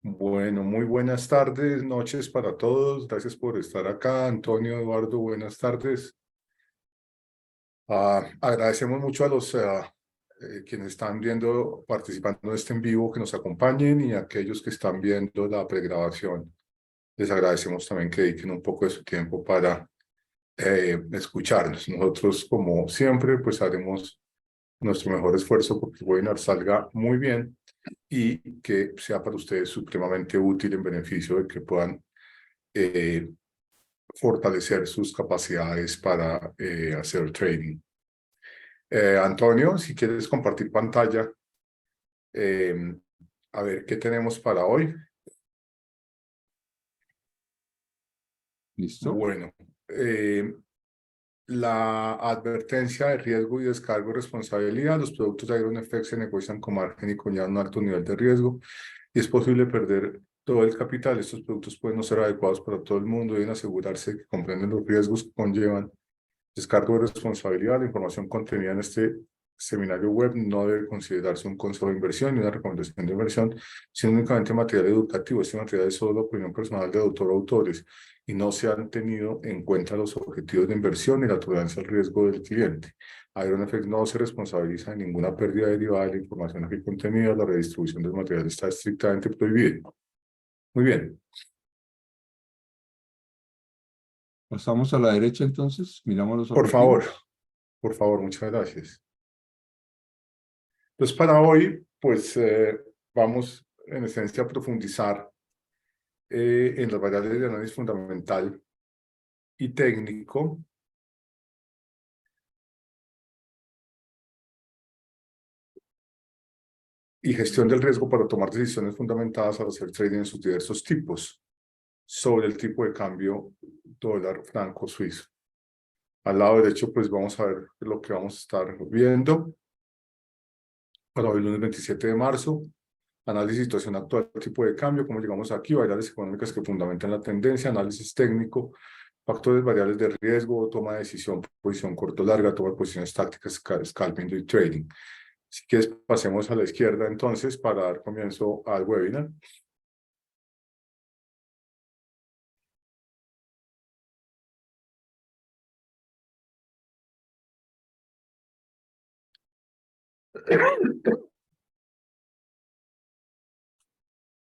Bueno, muy buenas tardes, noches para todos. Gracias por estar acá. Antonio, Eduardo, buenas tardes. Agradecemos mucho a los quienes están viendo, participando en este en vivo, que nos acompañen y a aquellos que están viendo la pregrabación. Les agradecemos también que dediquen un poco de su tiempo para escucharnos. Nosotros, como siempre, pues haremos nuestro mejor esfuerzo porque el webinar salga muy bien y que sea para ustedes supremamente útil en beneficio de que puedan eh, fortalecer sus capacidades para hacer trading. Antonio, si quieres compartir pantalla, eh, a ver qué tenemos para hoy. ¿Listo? Bueno, la advertencia de riesgo y descargo de responsabilidad. Los productos de Iron FX se negocian con margen y conllevan un alto nivel de riesgo y es posible perder todo el capital. Estos productos pueden no ser adecuados para todo el mundo. Deben asegurarse que comprenden los riesgos que conllevan descargo de responsabilidad. La información contenida en este seminario web no debe considerarse un consejo de inversión ni una recomendación de inversión, sino únicamente material educativo. Este material es solo opinión personal de autor o autores y no se han tenido en cuenta los objetivos de inversión y la tolerancia al riesgo del cliente. IronFX no se responsabiliza de ninguna pérdida derivada de la información aquí contenida. La redistribución del material está estrictamente prohibida. Muy bien. Pasamos a la derecha entonces, miramos los objetivos. Por favor, muchas gracias. Entonces, para hoy, pues vamos en esencia a profundizar en las variables de análisis fundamental y técnico y gestión del riesgo para tomar decisiones fundamentadas al hacer trading en sus diversos tipos sobre el tipo de cambio dólar franco suizo. Al lado derecho, pues vamos a ver lo que vamos a estar viendo para hoy, lunes 27 de marzo. Análisis de situación actual, tipo de cambio, cómo llegamos aquí, variables económicas que fundamentan la tendencia, análisis técnico, factores variables de riesgo, toma de decisión, posición corto-larga, toma de posiciones tácticas, scalping y trading. Si quieres, pasemos a la izquierda entonces para dar comienzo al webinar.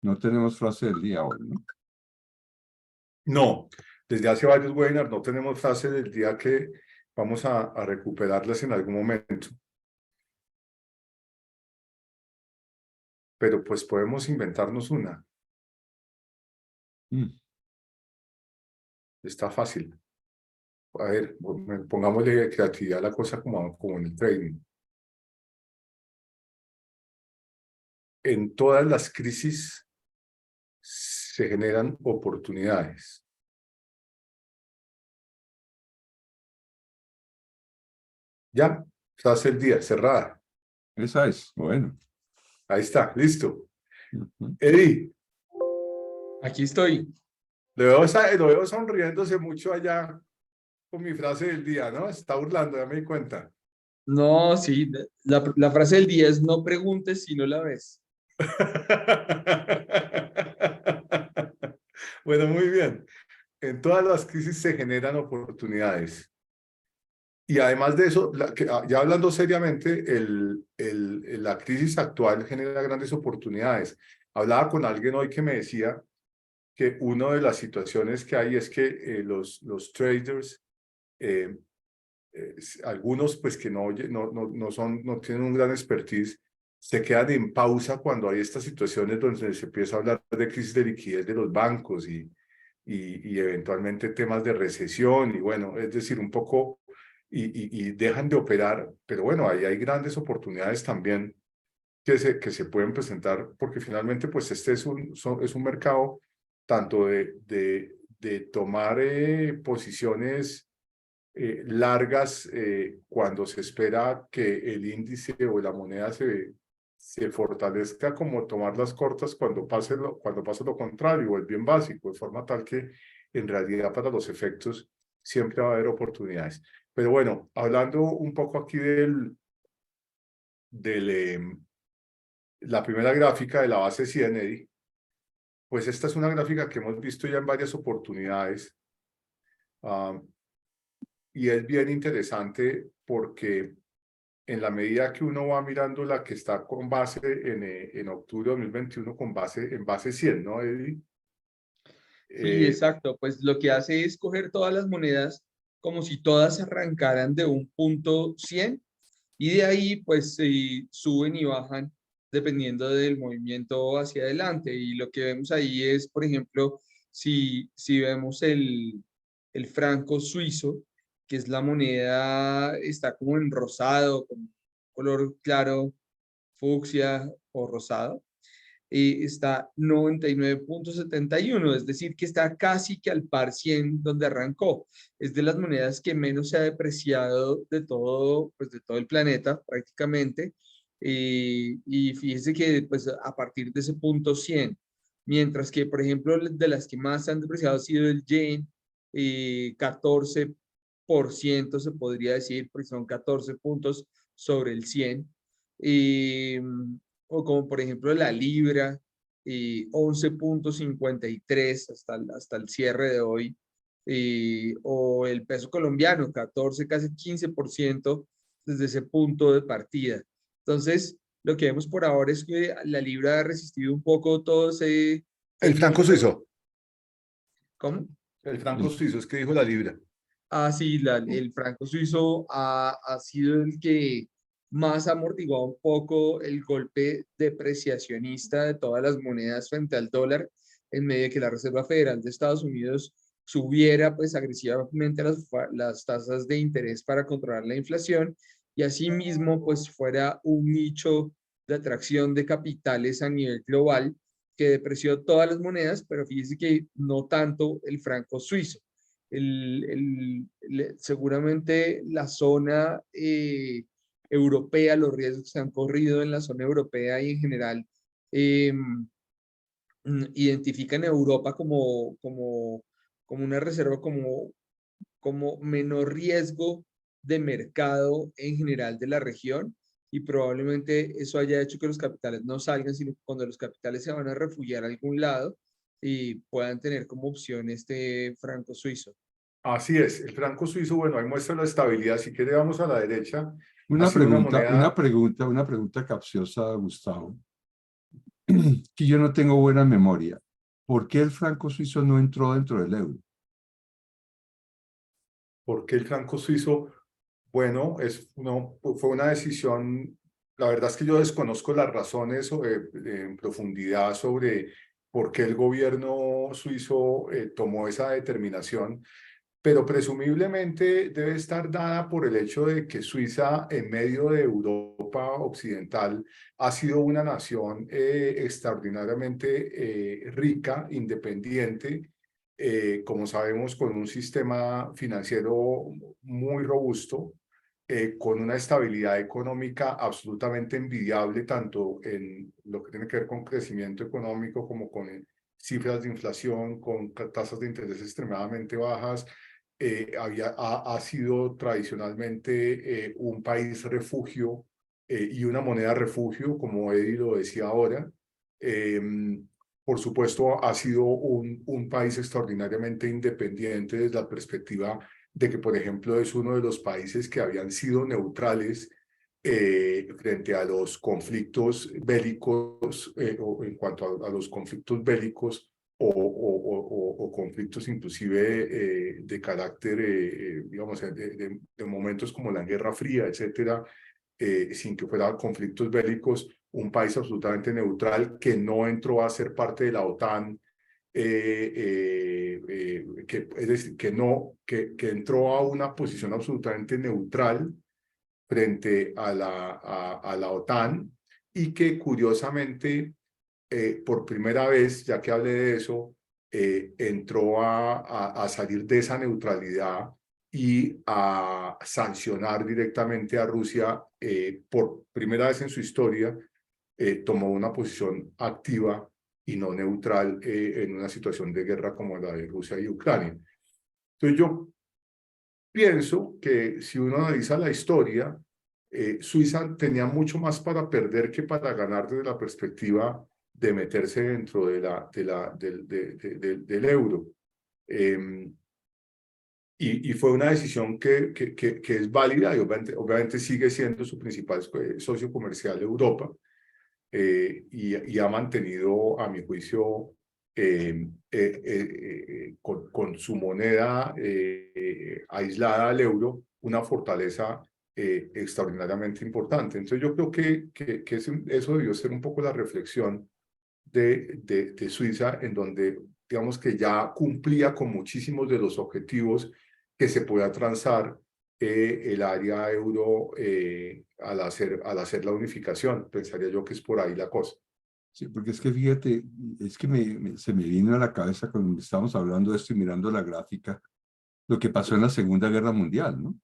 No tenemos frase del día hoy, ¿no? No, desde hace varios webinars no tenemos frase del día que vamos a recuperarlas en algún momento. Pero pues podemos inventarnos una. Está fácil. A ver, pongámosle creatividad a la cosa como en el trading. En todas las crisis se generan oportunidades. Ya, frase del día, cerrada. Esa es, bueno. Ahí está, listo. Ujú. Eddie, Aquí estoy. lo veo sonriéndose mucho allá con mi frase del día, ¿no? Se está burlando, ya me di cuenta. No, sí, la frase del día es no preguntes si no la ves. Bueno, muy bien. En todas las crisis se generan oportunidades. Y además de eso, ya hablando seriamente, la crisis actual genera grandes oportunidades. Hablaba con alguien hoy que me decía que una de las situaciones que hay es que los traders, eh, algunos pues que no tienen un gran expertise, se quedan en pausa cuando hay estas situaciones donde se empieza a hablar de crisis de liquidez de los bancos y eventualmente temas de recesión y bueno, es decir, un poco y dejan de operar, pero bueno, ahí hay grandes oportunidades también que se pueden presentar porque finalmente pues este es es un mercado tanto de tomar posiciones largas cuando se espera que el índice o la moneda se fortalezca, como tomar las cortas cuando pase lo contrario, o el bien básico, de forma tal que en realidad para los efectos siempre va a haber oportunidades. Pero bueno, hablando un poco aquí del la primera gráfica de la base 100, Eddie, Pues esta es una gráfica que hemos visto ya en varias oportunidades. Y es bien interesante porque en la medida que uno va mirando la que está con base en octubre de 2021 en base 100, ¿no, Eddie? Sí, exacto. Pues lo que hace es coger todas las monedas como si todas arrancaran de un punto 100 y de ahí pues suben y bajan dependiendo del movimiento hacia adelante. Y lo que vemos ahí es, por ejemplo, si vemos el franco suizo, que es la moneda, está como en rosado, con color claro, fucsia o rosado, está 99,71, es decir, que está casi que al par 100 donde arrancó. Es de las monedas que menos se ha depreciado de todo, pues de todo el planeta prácticamente. Y fíjese que pues a partir de ese punto 100, mientras que por ejemplo de las que más se han depreciado ha sido el yen, 14% se podría decir, porque son 14 puntos sobre el 100. Y, o como por ejemplo la libra, 11,53 hasta el cierre de hoy, o el peso colombiano, 14, casi 15% desde ese punto de partida. Entonces, lo que vemos por ahora es que la libra ha resistido un poco todo ese El franco movimiento. suizo. ¿Cómo? El franco suizo es que dijo la libra. Ah, sí, el franco suizo ha sido el que más ha amortiguado un poco el golpe depreciacionista de todas las monedas frente al dólar, en medio de que la Reserva Federal de Estados Unidos subiera pues agresivamente las tasas de interés para controlar la inflación y asimismo pues fuera un nicho de atracción de capitales a nivel global que depreció todas las monedas, pero fíjese que no tanto el franco suizo. Seguramente la zona europea, los riesgos que se han corrido en la zona europea y en general eh, identifican a Europa como una reserva, como menor riesgo de mercado en general de la región y probablemente eso haya hecho que los capitales no salgan, sino que cuando los capitales se van a refugiar a algún lado y puedan tener como opción este franco suizo. Así es, el franco suizo, bueno, ahí muestra la estabilidad. Si quiere, vamos a la derecha. Ha Una sido una pregunta, moneda. una pregunta capciosa, Gustavo, que yo no tengo buena memoria. ¿Por qué el franco suizo no entró dentro del euro? ¿Por qué el franco suizo? Bueno, fue una decisión. La verdad es que yo desconozco las razones en profundidad sobre por qué el gobierno suizo tomó esa determinación, pero presumiblemente debe estar dada por el hecho de que Suiza, en medio de Europa occidental, ha sido una nación extraordinariamente rica, independiente, como sabemos, con un sistema financiero muy robusto, con una estabilidad económica absolutamente envidiable, tanto en lo que tiene que ver con crecimiento económico como con cifras de inflación, con tasas de interés extremadamente bajas. Ha sido tradicionalmente un país refugio y una moneda refugio, como Eddie lo decía ahora. Por supuesto, ha sido un país extraordinariamente independiente desde la perspectiva de que, por ejemplo, es uno de los países que habían sido neutrales frente a los conflictos bélicos, o en cuanto a los conflictos bélicos o conflictos inclusive de carácter, digamos, de momentos como la Guerra Fría, etcétera, sin que fueran conflictos bélicos, un país absolutamente neutral que no entró a ser parte de la OTAN, es decir, que entró a una posición absolutamente neutral frente a la OTAN y que curiosamente por primera vez, ya que hablé de eso, entró a salir de esa neutralidad y a sancionar directamente a Rusia. Por primera vez en su historia, tomó una posición activa y no neutral en una situación de guerra como la de Rusia y Ucrania. Entonces yo pienso que si uno analiza la historia, Suiza tenía mucho más para perder que para ganar desde la perspectiva de meterse dentro del euro. Y fue una decisión que es válida y obviamente sigue siendo su principal socio comercial de Europa, y ha mantenido, a mi juicio, con su moneda aislada al euro, una fortaleza extraordinariamente importante. Entonces yo creo que eso debió ser un poco la reflexión de Suiza, en donde digamos que ya cumplía con muchísimos de los objetivos que se pueda transar el área euro al hacer la unificación. Pensaría yo que es por ahí la cosa. Sí, porque es que fíjate, es que se me vino a la cabeza cuando estábamos hablando de esto y mirando la gráfica, lo que pasó en la Segunda Guerra Mundial, ¿no?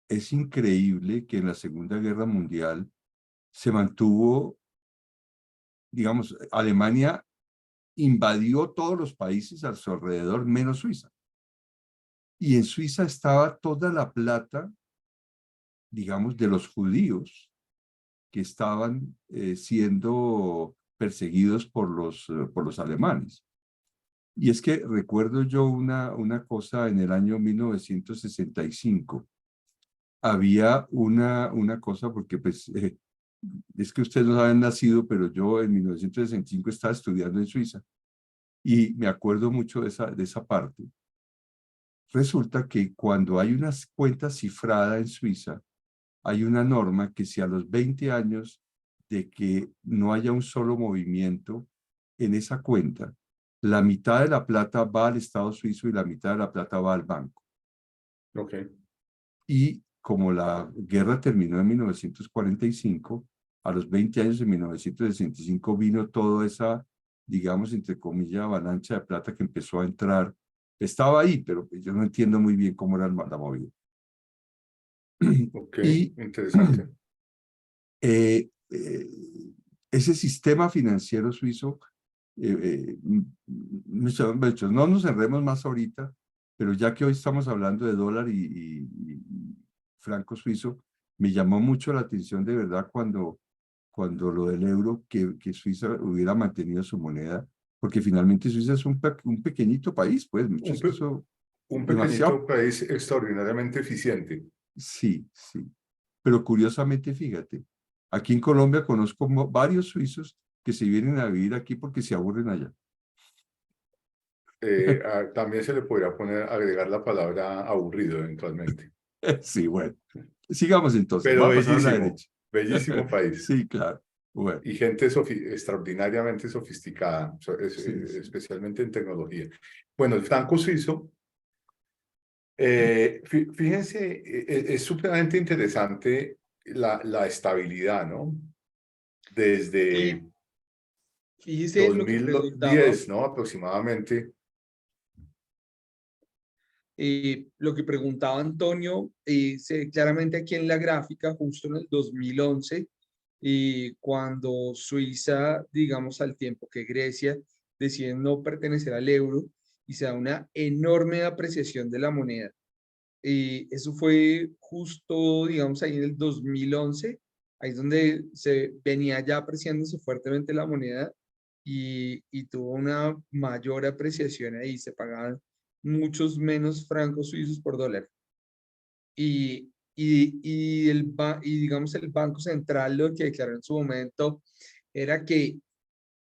Es increíble que en la Segunda Guerra Mundial se mantuvo, digamos, Alemania invadió todos los países a su alrededor, menos Suiza. Y en Suiza estaba toda la plata, digamos, de los judíos que estaban siendo perseguidos por los alemanes. Y es que recuerdo yo una cosa en el año 1965. Había una cosa, porque pues es que ustedes no habían nacido, pero yo en 1965 estaba estudiando en Suiza y me acuerdo mucho de esa parte. Resulta que cuando hay una cuenta cifrada en Suiza, hay una norma que si a los 20 años de que no haya un solo movimiento en esa cuenta, la mitad de la plata va al Estado suizo y la mitad de la plata va al banco. Okay. Y como la guerra terminó en 1945, a los 20 años, en 1965, vino toda esa, digamos, entre comillas, avalancha de plata que empezó a entrar. Estaba ahí, pero yo no entiendo muy bien cómo era la movida. Ok, Y interesante. ese sistema financiero suizo, no nos enredemos más ahorita, pero ya que hoy estamos hablando de dólar y franco suizo, me llamó mucho la atención de verdad cuando lo del euro, que Suiza hubiera mantenido su moneda, porque finalmente Suiza es un pequeñito país, pues, Un, es que eso, un demasiado, pequeñito país extraordinariamente eficiente. sí, sí. Pero curiosamente, fíjate, aquí en Colombia conozco varios suizos que se vienen a vivir aquí porque se aburren allá. También se le podría agregar la palabra aburrido eventualmente. Sí, bueno. Sigamos entonces, Pero va a pasar a la bellísimo, derecha. bellísimo país. Sí, claro. Bueno, Y gente extraordinariamente sofisticada, sí, sí. especialmente en tecnología. Bueno, el franco suizo, fíjense, es supremamente interesante la estabilidad, ¿no? Desde Y fíjese lo que preguntaba, 2010, ¿no? Aproximadamente. lo que preguntaba Antonio, se ve claramente aquí en la gráfica, justo en el 2011, cuando Suiza, digamos, al tiempo que Grecia decide no pertenecer al euro y se da una enorme apreciación de la moneda. Eso fue justo, digamos, ahí en el 2011, ahí es donde se venía ya apreciándose fuertemente la moneda y tuvo una mayor apreciación ahí, se pagaban muchos menos francos suizos por dólar. Y digamos el Banco Central lo que declaró en su momento era que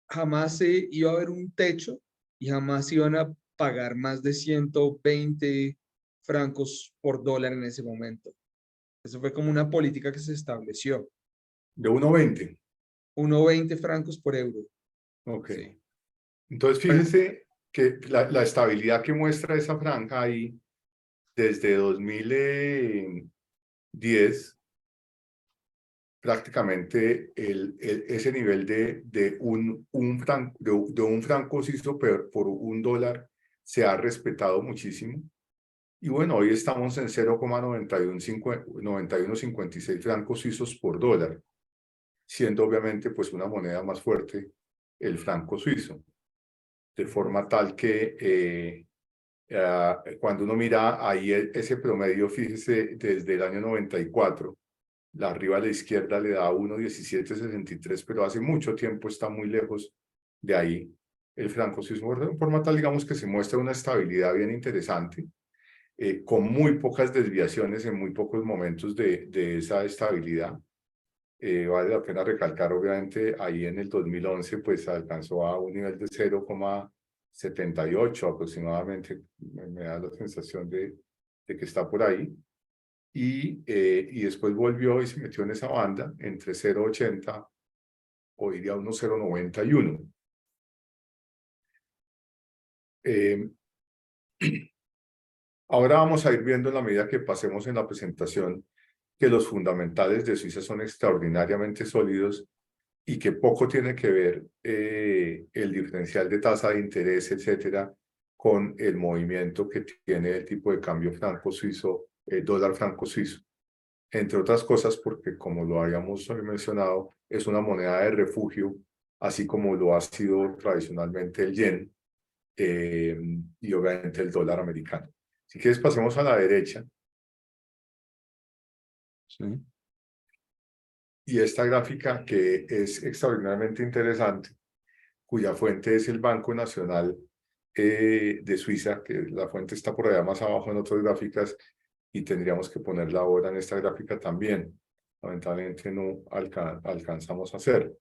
jamás se iba a haber un techo y jamás iban a pagar más de 120 francos por dólar en ese momento. Eso fue como una política que se estableció. De 1,20. 1,20 francos por euro. Ok. Sí. Entonces, Pues, fíjense que la estabilidad que muestra esa franja ahí desde 2010, prácticamente ese nivel de un franco suizo por $1 se ha respetado muchísimo. Y bueno, hoy estamos en 0,9156 francos suizos por dólar, siendo obviamente pues una moneda más fuerte el franco suizo, de forma tal que cuando uno mira ahí ese promedio, fíjese, desde el año 94, La arriba a la izquierda le da 1,1763, pero hace mucho tiempo está muy lejos de ahí. El franco suizo por tal, digamos que se muestra una estabilidad bien interesante, con muy pocas desviaciones en muy pocos momentos de esa estabilidad. Vale la pena recalcar, obviamente, ahí en el 2011, pues alcanzó a un nivel de 0,78 aproximadamente, me da la sensación de que está por ahí. Y después volvió y se metió en esa banda entre 0,80 o iría a unos 0,91. Ahora vamos a ir viendo en la medida que pasemos en la presentación que los fundamentales de Suiza son extraordinariamente sólidos y que poco tiene que ver el diferencial de tasa de interés, etcétera, con el movimiento que tiene el tipo de cambio franco suizo, dólar franco suizo. Entre otras cosas porque, como lo habíamos mencionado, es una moneda de refugio, así como lo ha sido tradicionalmente el yen y obviamente el dólar americano. Si quieres, pasemos a la derecha. Sí. Y esta gráfica que es extraordinariamente interesante, cuya fuente es el Banco Nacional de Suiza, que la fuente está por allá más abajo en otras gráficas, y tendríamos que ponerla ahora en esta gráfica también. Lamentablemente no alcanzamos a hacer.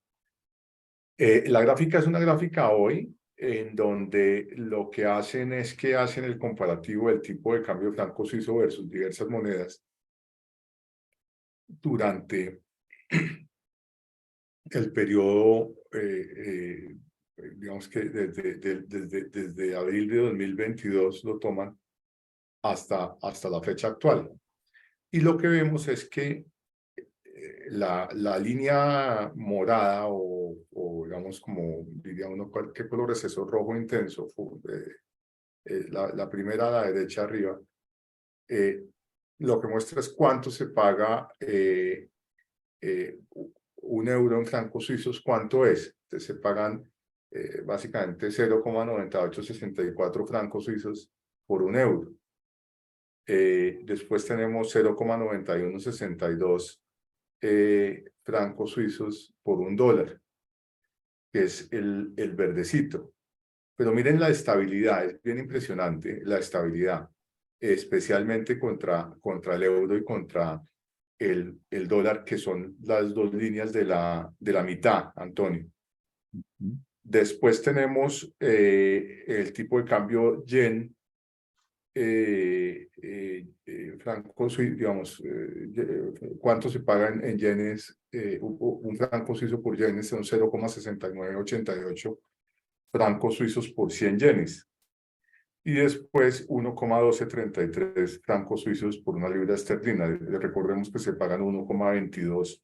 La gráfica es una gráfica hoy en donde lo que hacen es que hacen el comparativo del tipo de cambio franco suizo versus diversas monedas durante el periodo, digamos que desde abril de 2022 lo toman hasta la fecha actual. Y lo que vemos es que la línea morada o digamos como diría uno, ¿qué color es eso? Rojo intenso, la primera a la derecha arriba, lo que muestra es cuánto se paga un euro en francos suizos, ¿cuánto es? Entonces se pagan básicamente 0,9864 francos suizos por un euro. Después tenemos 0,9162 francos suizos por un dólar, que es el verdecito. Pero miren la estabilidad, es bien impresionante la estabilidad, especialmente contra el euro y contra el dólar, que son las dos líneas de la mitad, Antonio. Después tenemos el tipo de cambio yen, franco suizo, digamos, cuánto se paga en yenes, un franco suizo por yenes son 0,6988 francos suizos por 100 yenes. Y después 1,1233 francos suizos por una libra esterlina. Recordemos que se pagan 1,22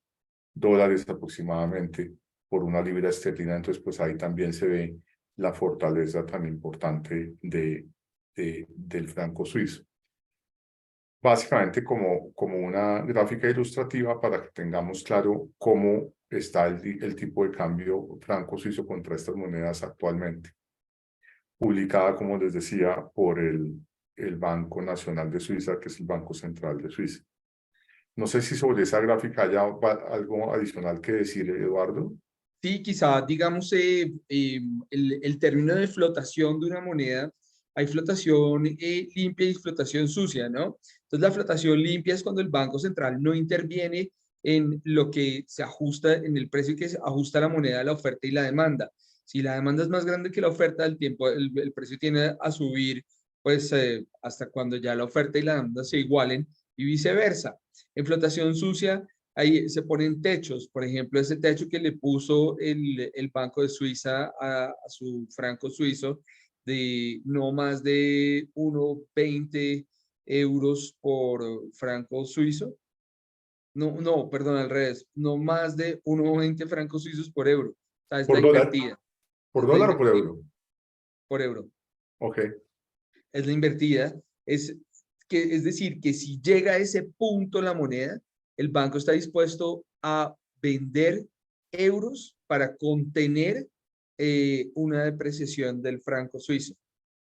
dólares aproximadamente por una libra esterlina, entonces pues ahí también se ve la fortaleza tan importante del franco suizo. Básicamente como una gráfica ilustrativa para que tengamos claro cómo está el tipo de cambio franco suizo contra estas monedas actualmente. Publicada, como les decía, por el Banco Nacional de Suiza, que es el Banco Central de Suiza. No sé si sobre esa gráfica hay algo adicional que decir, Eduardo. Sí, quizá, digamos, el término de flotación de una moneda, hay flotación limpia y flotación sucia, ¿no? Entonces, la flotación limpia es cuando el Banco Central no interviene en lo que se ajusta, en el precio que se ajusta la moneda a la oferta y la demanda. Si la demanda es más grande que la oferta, el precio tiende a subir, pues, hasta cuando ya la oferta y la demanda se igualen y viceversa. En flotación sucia, ahí se ponen techos, por ejemplo, ese techo que le puso el Banco de Suiza a su franco suizo de no más de 1,20 euros por franco suizo. No, perdón, al revés, no más de 1,20 francos suizos por euro. O sea, es la ¿Por dólar? invertida. ¿Por Es la dólar o por invertida euro? por euro. Ok. Es la invertida. Es decir, que si llega a ese punto la moneda, el banco está dispuesto a vender euros para contener una depreciación del franco suizo.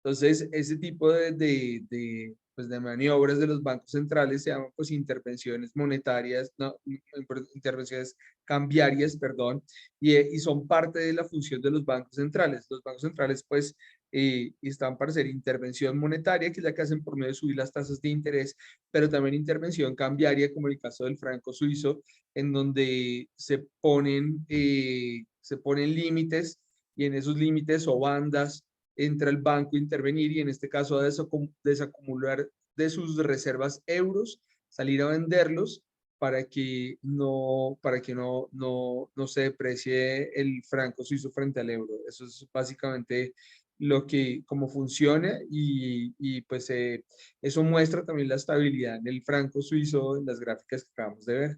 Entonces, ese tipo de pues, de maniobras de los bancos centrales se llaman pues intervenciones monetarias, no, intervenciones cambiarias, perdón, y son parte de la función de los bancos centrales. Los bancos centrales pues están para hacer intervención monetaria, que es la que hacen por medio de subir las tasas de interés, pero también intervención cambiaria, como el caso del franco suizo, en donde se ponen límites y en esos límites o bandas entra el banco a intervenir y en este caso a desacumular de sus reservas euros, salir a venderlos para que no se deprecie el franco suizo frente al euro. Eso es básicamente cómo funciona y pues eso muestra también la estabilidad en el franco suizo en las gráficas que acabamos de ver.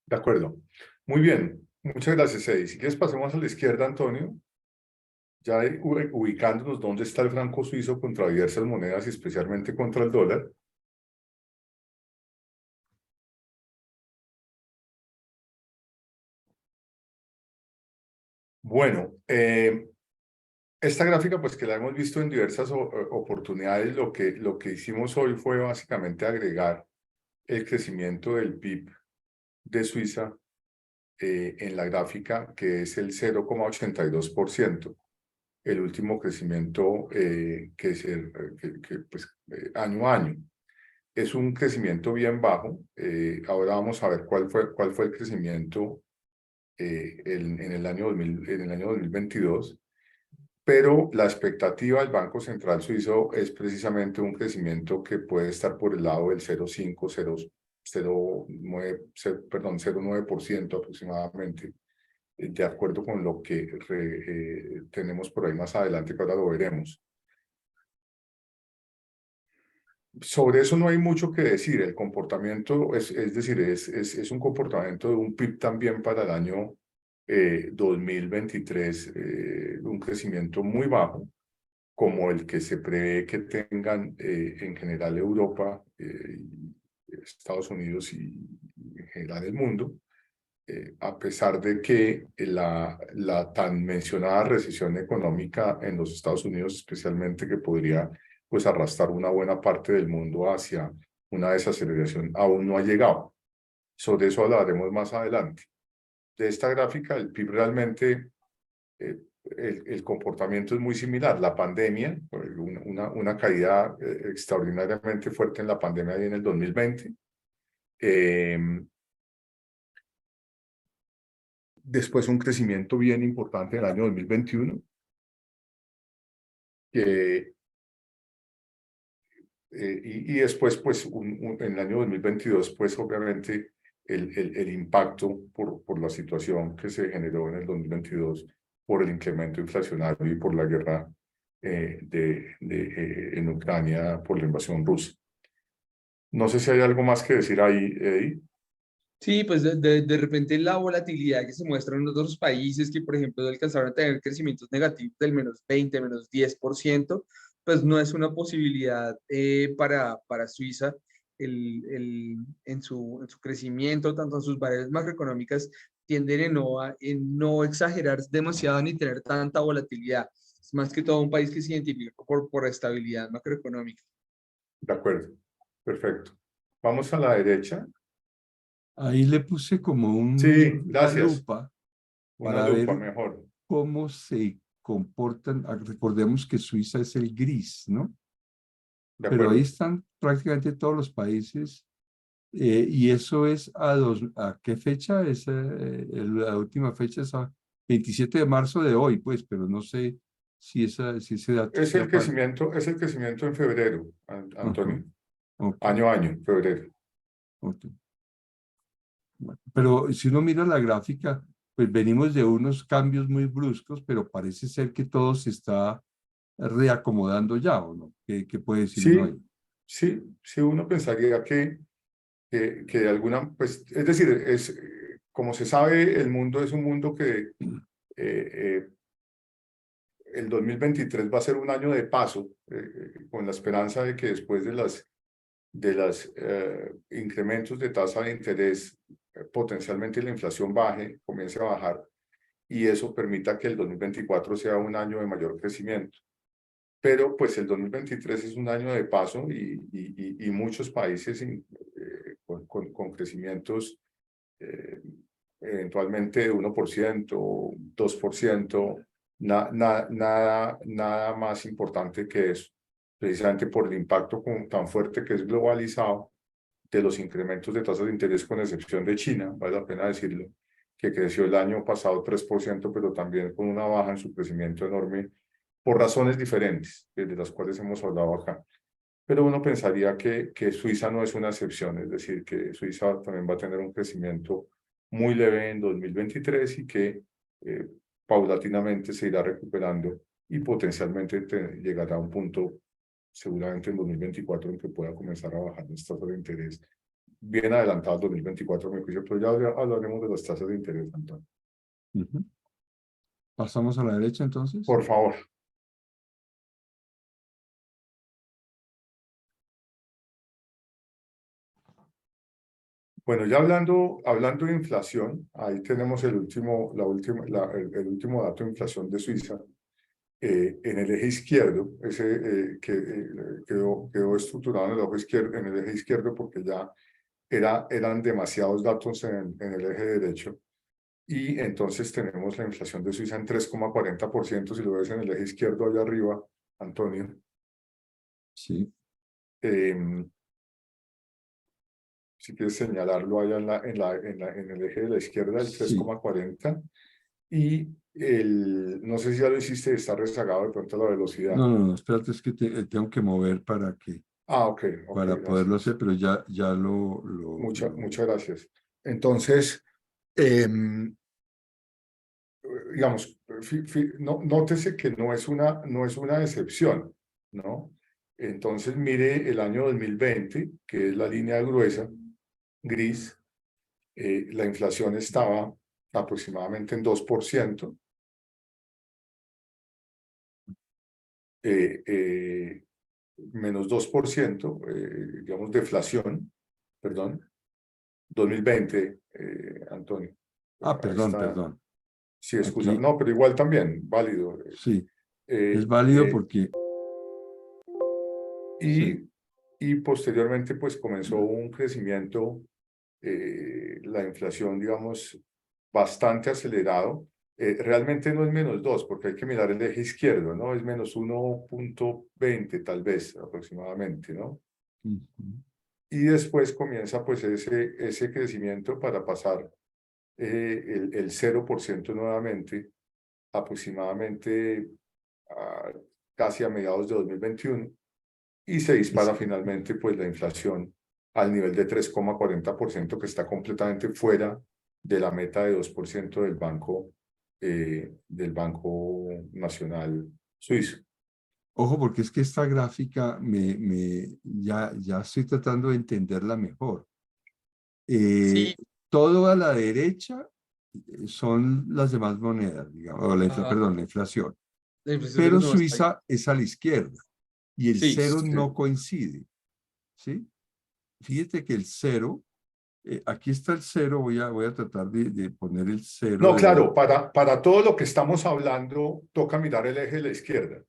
De acuerdo. Muy bien. Muchas gracias, Eddie. Si quieres, pasemos a la izquierda, Antonio. Ya ubicándonos dónde está el franco suizo contra diversas monedas y especialmente contra el dólar. Bueno, esta gráfica, pues que la hemos visto en diversas oportunidades, lo que hicimos hoy fue básicamente agregar el crecimiento del PIB de Suiza en la gráfica, que es el 0,82%. El último crecimiento pues, año a año. Es un crecimiento bien bajo. Ahora vamos a ver cuál fue el crecimiento en el año 2022. Pero la expectativa del Banco Central Suizo es precisamente un crecimiento que puede estar por el lado del 0,9% aproximadamente, de acuerdo con lo que tenemos por ahí más adelante, que ahora lo veremos. Sobre eso no hay mucho que decir. El comportamiento, es decir, es un comportamiento de un PIB también para el año 2023, un crecimiento muy bajo, como el que se prevé que tengan en general Europa, Estados Unidos y en general el mundo, a pesar de que la tan mencionada recesión económica en los Estados Unidos, especialmente, que podría pues arrastrar una buena parte del mundo hacia una desaceleración, aún no ha llegado. Sobre eso hablaremos más adelante. De esta gráfica, el PIB realmente, el comportamiento es muy similar. La pandemia, una caída extraordinariamente fuerte en la pandemia y en el 2020. Después un crecimiento bien importante en el año 2021. Y después, pues, en el año 2022, pues, obviamente, el impacto por la situación que se generó en el 2022, por el incremento inflacionario y por la guerra en Ucrania, por la invasión rusa. No sé si hay algo más que decir ahí, Eddie. Sí, pues de repente la volatilidad que se muestra en otros países que, por ejemplo, alcanzaron a tener crecimientos negativos del -20, -10%, pues no es una posibilidad para Suiza en su crecimiento, tanto en sus variables macroeconómicas, tienden en no exagerar demasiado ni tener tanta volatilidad. Es más que todo un país que se identifica por estabilidad macroeconómica. De acuerdo, perfecto. Vamos a la derecha. Ahí le puse como Sí, una gracias. lupa Una para lupa ver mejor. cómo se comportan. Recordemos que Suiza es el gris, ¿no? De Pero ahí acuerdo. están prácticamente todos los países. Y eso es ¿a qué fecha? La última fecha es a 27 de marzo de hoy, pues, pero no sé si ese dato Es sea el para... crecimiento en febrero, Ajá, Antonio. ok, Año a año, febrero. ok. Bueno, pero si uno mira la gráfica, pues venimos de unos cambios muy bruscos, pero parece ser que todo se está reacomodando ya, ¿o no? ¿Qué puede decir uno Sí, ahí? sí, uno pensaría que de alguna, pues, es decir, como se sabe, el mundo es un mundo que el 2023 va a ser un año de paso, con la esperanza de que después de las incrementos de tasa de interés, potencialmente la inflación comience a bajar, y eso permita que el 2024 sea un año de mayor crecimiento. pero pues el 2023 es un año de paso y muchos países con crecimientos eventualmente de 1%, 2%, nada más importante que eso, precisamente por el impacto tan fuerte que es globalizado de los incrementos de tasas de interés, con excepción de China, vale la pena decirlo, que creció el año pasado 3%, pero también con una baja en su crecimiento enorme, por razones diferentes, de las cuales hemos hablado acá. Pero uno pensaría que Suiza no es una excepción, es decir, que Suiza también va a tener un crecimiento muy leve en 2023 y que paulatinamente se irá recuperando y potencialmente llegará a un punto, seguramente en 2024, en que pueda comenzar a bajar las tasas de interés. Bien adelantado 2024, mi juicio, pero ya hablaremos de las tasas de interés, Antonio. Pasamos a la derecha, entonces. Por favor. Bueno, ya hablando de inflación, ahí tenemos el último dato de inflación de Suiza. En el eje izquierdo, ese quedó estructurado en el eje izquierdo porque ya eran demasiados datos en el eje derecho. Y entonces tenemos la inflación de Suiza en 3,40%, si lo ves en el eje izquierdo allá arriba, Antonio. Sí. Si quieres señalarlo allá en el eje de la izquierda, el 3,40. Y no sé si ya lo hiciste, está rezagado de pronto la velocidad. No, espérate, es que tengo que mover para que... Ok, para poderlo hacer, pero ya Muchas gracias. Entonces, digamos, nótese que no es una excepción, ¿no? Entonces, mire el año 2020, que es la línea gruesa, gris, la inflación estaba aproximadamente en 2%. Menos 2%, digamos, deflación, perdón, 2020, Antonio. Perdón. Sí, excusa. No, pero igual también, válido. Sí, es válido porque... Y posteriormente, pues, comenzó un crecimiento, la inflación, digamos, bastante acelerado. Realmente no es menos 2, porque hay que mirar el eje izquierdo, ¿no? Es menos 1,20 tal vez, aproximadamente, ¿no? Y después comienza pues ese crecimiento para pasar el 0% nuevamente, aproximadamente casi a mediados de 2021, y se dispara finalmente pues la inflación al nivel de 3,40%, que está completamente fuera de la meta de 2% del Banco Nacional Suizo. Ojo, porque es que esta gráfica ya estoy tratando de entenderla mejor. Sí. Todo a la derecha son las demás monedas, digamos, o la inflación. Pero Suiza es a la izquierda y el cero no coincide, ¿sí? Fíjate que el cero, aquí está el cero, voy a tratar de poner el cero. No, claro, para todo lo que estamos hablando, toca mirar el eje de la izquierda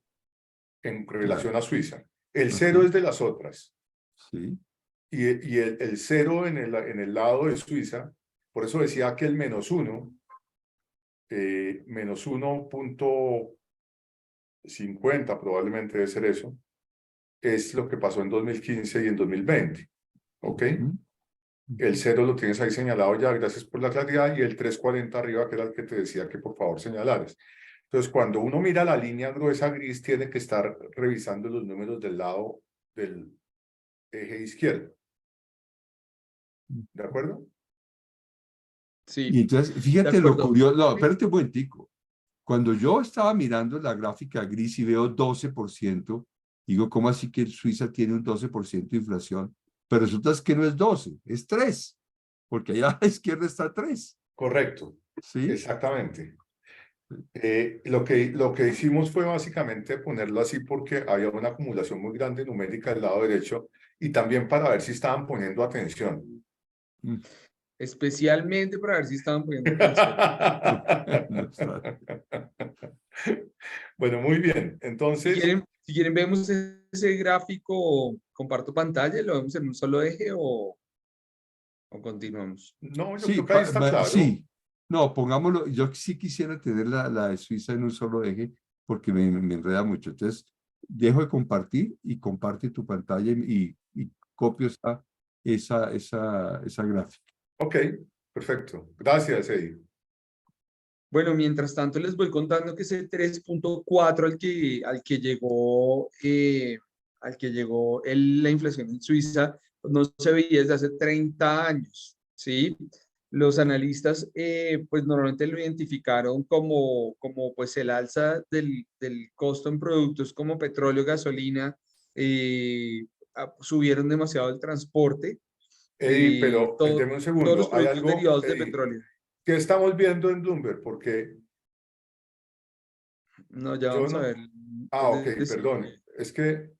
en relación a Suiza. El cero es de las otras. Sí. Y el cero en el lado de Suiza, por eso decía que el menos 1,50 probablemente debe ser eso, es lo que pasó en 2015 y en 2020. ¿Ok? El cero lo tienes ahí señalado ya, gracias por la claridad, y el 3,40 arriba, que era el que te decía que por favor señalaras. Entonces, cuando uno mira la línea gruesa gris, tiene que estar revisando los números del lado del eje izquierdo. ¿De acuerdo? Sí. Y entonces, fíjate lo curioso. No, espérate un momentico. Cuando yo estaba mirando la gráfica gris y veo 12%, digo, ¿cómo así que Suiza tiene un 12% de inflación? Pero resulta que no es 12, es 3, porque allá a la izquierda está 3. Correcto. ¿Sí? Exactamente. Lo que hicimos fue básicamente ponerlo así porque había una acumulación muy grande numérica del lado derecho y también para ver si estaban poniendo atención. Especialmente para ver si estaban poniendo atención. Bueno, muy bien. Entonces, Si quieren, vemos ese gráfico, comparto pantalla, lo vemos en un solo eje o continuamos. No, yo Sí, creo que ahí está claro. sí. No, pongámoslo, yo sí quisiera tener la de Suiza en un solo eje porque me enreda mucho. Entonces, dejo de compartir y comparte tu pantalla y copio esa gráfica. Ok, perfecto. Gracias, Eddie. Bueno, mientras tanto les voy contando que ese 3.4 al que llegó la inflación en Suiza, pues no se veía desde hace 30 años, ¿sí? Los analistas pues normalmente lo identificaron como pues el alza del costo en productos como petróleo, gasolina, subieron demasiado el transporte, Eddie, pero deme un todos los segundo. Hay productos algo, derivados de Eddie, petróleo. que estamos viendo en Bloomberg, porque No, ya yo vamos a no. ver. Ah, ok, Es decir, perdón. Es que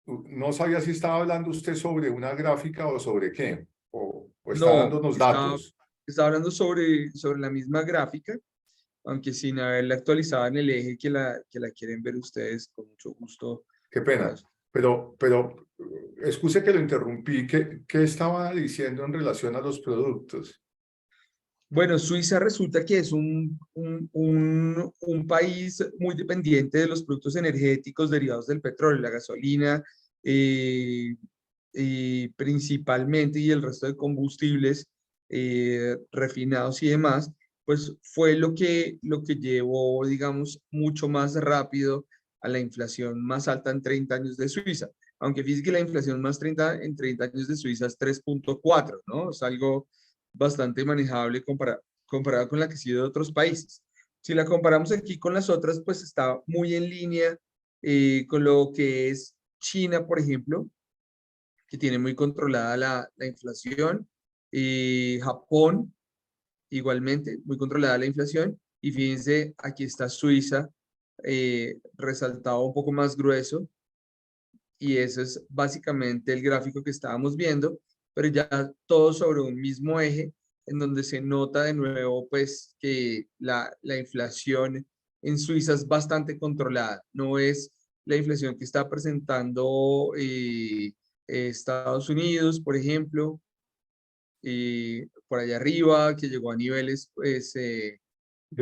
no sabía si estaba hablando usted sobre una gráfica o sobre qué, o está no, dándonos datos. está hablando sobre la misma gráfica, aunque sin haberla actualizado en el eje que la quieren ver ustedes, con mucho gusto. Qué pena. Pero, excuse que lo interrumpí. ¿Qué estaba diciendo en relación a los productos? Bueno, Suiza resulta que es un país muy dependiente de los productos energéticos derivados del petróleo, la gasolina, eh, principalmente, y el resto de combustibles refinados y demás, pues fue lo que llevó, digamos, mucho más rápido a la inflación más alta en 30 años de Suiza. Aunque fíjese que la inflación más 30 en 30 años de Suiza es 3.4, ¿no? Es algo bastante manejable comparado con la que ha sido de otros países. Si la comparamos aquí con las otras, pues está muy en línea con lo que es China, por ejemplo, que tiene muy controlada la inflación, Japón, igualmente, muy controlada la inflación, y fíjense, aquí está Suiza, resaltado un poco más grueso, y ese es básicamente el gráfico que estábamos viendo, pero ya todo sobre un mismo eje, en donde se nota de nuevo pues que la inflación en Suiza es bastante controlada, no es la inflación que está presentando Estados Unidos, por ejemplo, por allá arriba, que llegó a niveles pues Del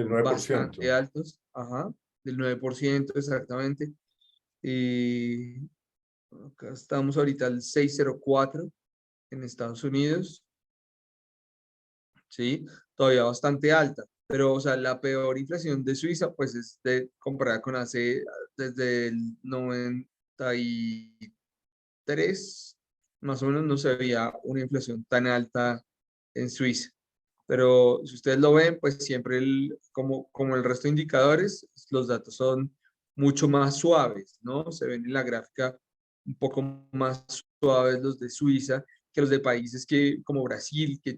bastante 9%. altos, ajá, del 9% exactamente. Y acá estamos ahorita al 6.04 en Estados Unidos, ¿sí? Todavía bastante alta, pero, o sea, la peor inflación de Suiza, pues, es comparada con desde el 93, más o menos no se veía una inflación tan alta en Suiza. Pero si ustedes lo ven, pues siempre, como el resto de indicadores, los datos son mucho más suaves, ¿no? Se ven en la gráfica un poco más suaves los de Suiza que los de países como Brasil, que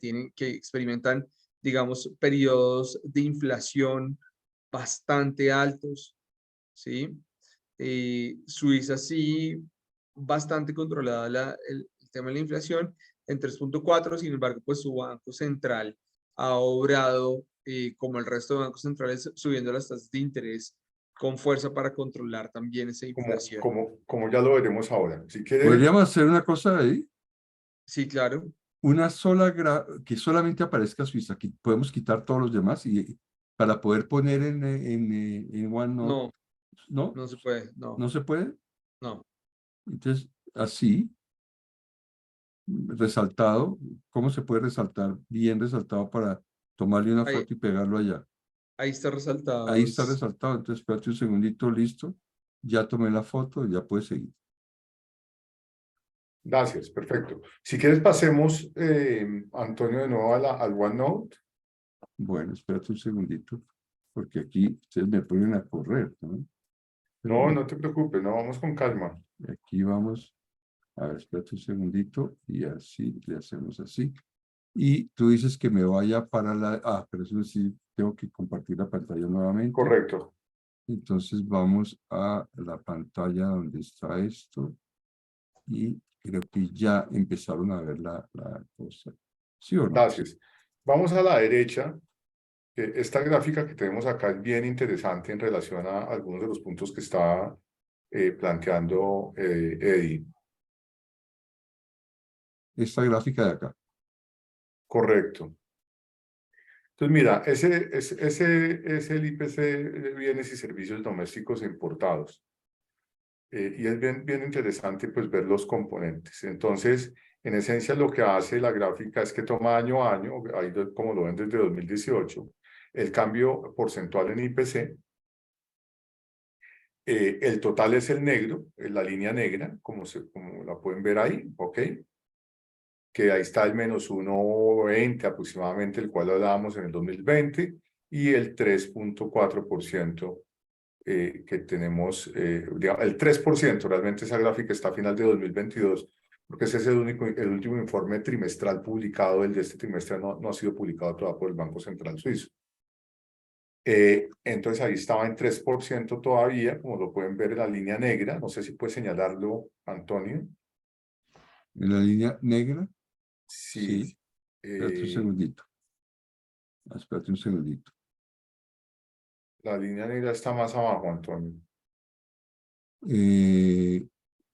experimentan, digamos, periodos de inflación bastante altos, ¿sí? Suiza sí, bastante controlada el tema de la inflación en 3.4, sin embargo, pues su Banco Central ha obrado, como el resto de bancos centrales, subiendo las tasas de interés con fuerza para controlar también esa inflación. Como ya lo veremos ahora. Si quiere, ¿Podríamos hacer una cosa ahí? Sí, claro. Una sola, que solamente aparezca Suiza, que podemos quitar todos los demás y para poder poner en OneNote, No, ¿no? no se puede. No, ¿No se puede? no. Entonces, así, resaltado, ¿cómo se puede resaltar? Bien resaltado para tomarle una Ahí, foto y pegarlo allá. ahí está Ahí está resaltados. resaltado, entonces espérate un segundito, listo. Ya tomé la foto, ya puedes seguir. gracias, perfecto. Si quieres, pasemos, Antonio, de nuevo al OneNote. Bueno, espérate un segundito, porque aquí ustedes me ponen a correr, ¿no? Pero No, bueno, no te preocupes, no, vamos con calma. aquí vamos. A ver, espérate un segundito y así le hacemos así. Y tú dices que me vaya para la... Ah, pero eso sí, tengo que compartir la pantalla nuevamente. Correcto. Entonces vamos a la pantalla donde está esto. Y creo que ya empezaron a ver la cosa. ¿Sí o no? Sí. Gracias. Vamos a la derecha. Esta gráfica que tenemos acá es bien interesante en relación a algunos de los puntos que está planteando Eddie. Esta gráfica de acá. Correcto. Entonces, mira, ese es el IPC de bienes y servicios domésticos e importados. Y es bien interesante pues ver los componentes. Entonces, en esencia lo que hace la gráfica es que toma año a año, ahí como lo ven desde 2018, el cambio porcentual en IPC. El total es el negro, la línea negra, como la pueden ver ahí, ¿ok? Que ahí está el menos 1,20 aproximadamente, el cual hablábamos en el 2020, y el 3,4% que tenemos, digamos, el 3%, realmente esa gráfica está a final de 2022, porque ese es el último informe trimestral publicado, el de este trimestre no ha sido publicado todavía por el Banco Central Suizo. Entonces ahí estaba en 3% todavía, como lo pueden ver en la línea negra, no sé si puede señalarlo, Antonio. ¿En la línea negra? Sí. Sí. Espérate un segundito. Espérate un segundito. La línea negra está más abajo, Antonio.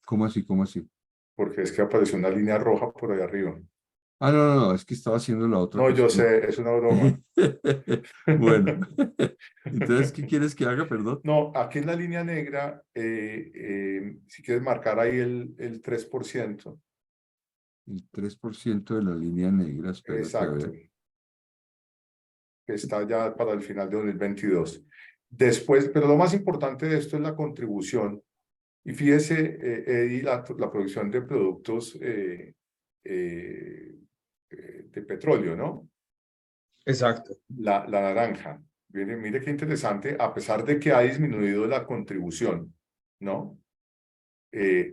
¿Cómo así? ¿Cómo así? Porque es que apareció una línea roja por ahí arriba. Ah, no, es que estaba haciendo la otra No, cosa. yo sé, es una broma. Bueno, entonces, ¿qué quieres que haga, perdón? No, aquí en la línea negra, si quieres marcar ahí el 3%. El 3% de la línea negra, espérate Exacto. a ver. Que está ya para el final de 2022. Después, pero lo más importante de esto es la contribución. Y fíjese, Eddie, la producción de productos de petróleo, ¿no? Exacto. La naranja. Mire qué interesante, a pesar de que ha disminuido la contribución, ¿no?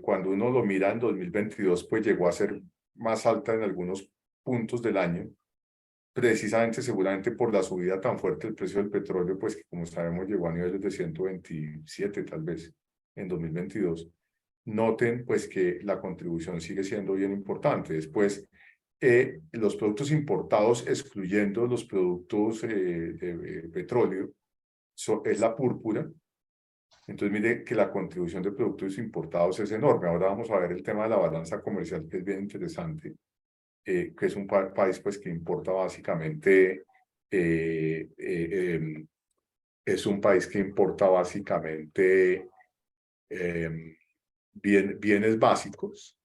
Cuando uno lo mira en 2022, pues llegó a ser más alta en algunos puntos del año, precisamente seguramente por la subida tan fuerte del precio del petróleo, pues que como sabemos llegó a niveles de 127 tal vez en 2022. Noten pues que la contribución sigue siendo bien importante. Después, los productos importados, excluyendo los productos de petróleo, es la púrpura. Entonces, mire que la contribución de productos importados es enorme. Ahora vamos a ver el tema de la balanza comercial, que es bien interesante, que es un país pues, que importa básicamente, es un país que importa básicamente bienes básicos,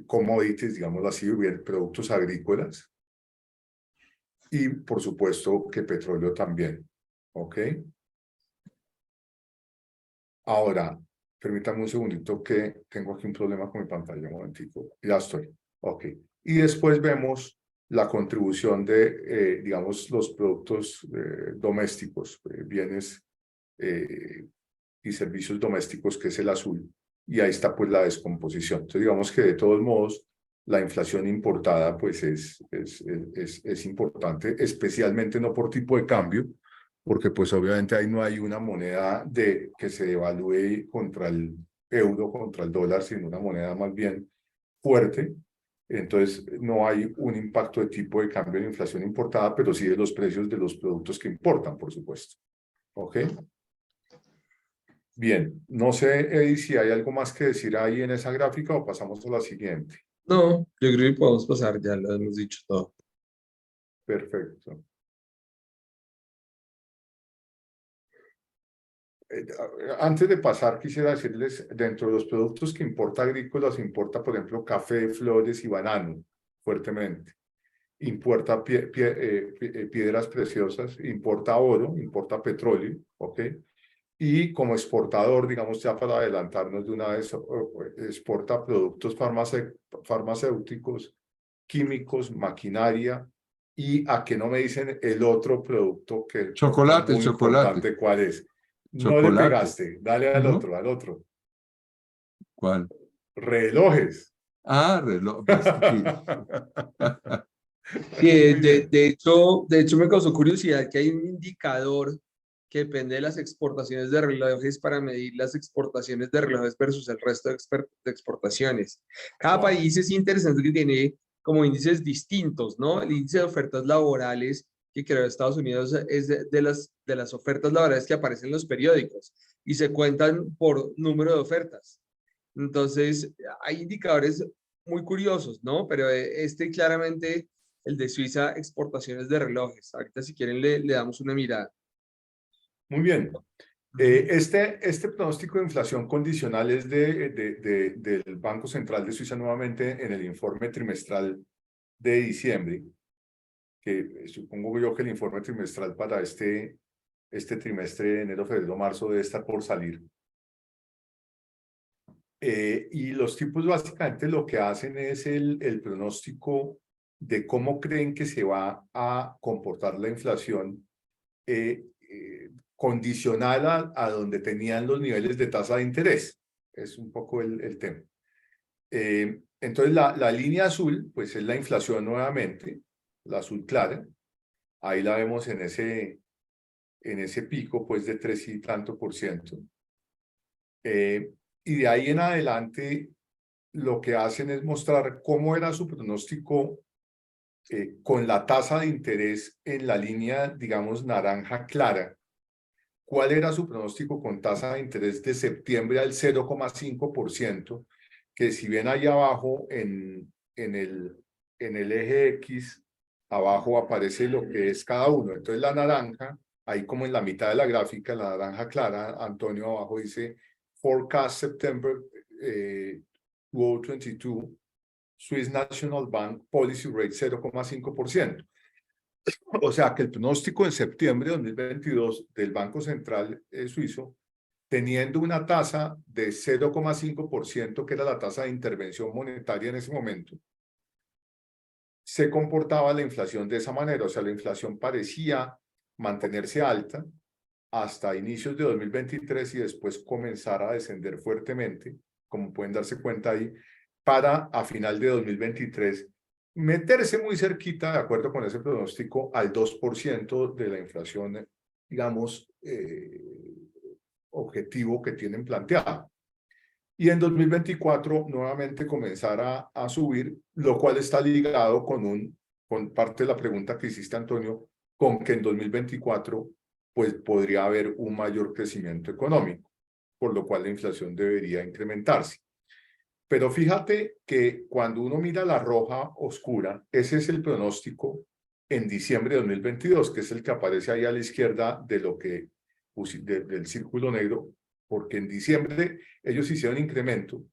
commodities, digamos así, productos agrícolas, y por supuesto que petróleo también, ¿ok? Ahora, permítame un segundito que tengo aquí un problema con mi pantalla, un momentico, ya estoy, ok. Y después vemos la contribución de, digamos, los productos domésticos, bienes y servicios domésticos, que es el azul, y ahí está pues la descomposición. Entonces digamos que de todos modos la inflación importada pues es importante, especialmente no por tipo de cambio, porque pues obviamente ahí no hay una moneda que se devalúe contra el euro, contra el dólar, sino una moneda más bien fuerte. Entonces no hay un impacto de tipo de cambio en inflación importada, pero sí de los precios de los productos que importan, por supuesto. ¿Ok? Bien, no sé, Eddie, si hay algo más que decir ahí en esa gráfica o pasamos a la siguiente. No, yo creo que podemos pasar, ya lo hemos dicho todo. Perfecto. Antes de pasar, quisiera decirles, dentro de los productos que importa agrícolas, importa, por ejemplo, café, flores y banano, fuertemente. Importa piedras preciosas, importa oro, importa petróleo, ¿ok? Y como exportador, digamos, ya para adelantarnos de una vez, exporta productos farmacéuticos, químicos, maquinaria, y a que no me dicen el otro producto que es Chocolate, muy chocolate, importante, ¿cuál es? No le chocolate. pegaste, dale al ¿No? otro, al otro. ¿Cuál? Relojes. Ah, reloj. Pues, sí. Sí, Muy bien. de hecho me causó curiosidad que hay un indicador que depende de las exportaciones de relojes para medir las exportaciones de relojes versus el resto de exportaciones. Cada Wow. país es interesante que tiene como índices distintos, ¿no? El índice de ofertas laborales, que creó Estados Unidos es de las ofertas laborales que aparecen en los periódicos y se cuentan por número de ofertas. Entonces, hay indicadores muy curiosos, ¿no? Pero este claramente, el de Suiza, exportaciones de relojes. Ahorita si quieren le damos una mirada. Muy bien. Este pronóstico de inflación condicional es del Banco Central de Suiza nuevamente en el informe trimestral de diciembre, que supongo yo que el informe trimestral para este trimestre de enero, febrero, marzo debe estar por salir. Y los tipos básicamente lo que hacen es el pronóstico de cómo creen que se va a comportar la inflación condicional a donde tenían los niveles de tasa de interés. Es un poco el tema. Entonces, la línea azul, pues es la inflación nuevamente, la azul clara. Ahí la vemos en ese pico, pues de 3 y tanto %. Y de ahí en adelante, lo que hacen es mostrar cómo era su pronóstico con la tasa de interés en la línea, digamos, naranja clara. ¿Cuál era su pronóstico con tasa de interés de septiembre al 0,5%? Que si ven ahí abajo en el eje X, abajo aparece lo que es cada uno. Entonces la naranja, ahí como en la mitad de la gráfica, la naranja clara, Antonio abajo dice Forecast September 2022, Swiss National Bank Policy Rate 0,5%. O sea que el pronóstico en septiembre de 2022 del Banco Central suizo, teniendo una tasa de 0,5%, que era la tasa de intervención monetaria en ese momento, se comportaba la inflación de esa manera. O sea, la inflación parecía mantenerse alta hasta inicios de 2023 y después comenzar a descender fuertemente, como pueden darse cuenta ahí, para a final de 2023 meterse muy cerquita, de acuerdo con ese pronóstico, al 2% de la inflación, digamos, objetivo que tienen planteado. Y en 2024 nuevamente comenzar a subir, lo cual está ligado con parte de la pregunta que hiciste, Antonio, con que en 2024 pues podría haber un mayor crecimiento económico, por lo cual la inflación debería incrementarse. Pero fíjate que cuando uno mira la roja oscura, ese es el pronóstico en diciembre de 2022, que es el que aparece ahí a la izquierda de lo que del círculo negro, porque en diciembre ellos hicieron incremento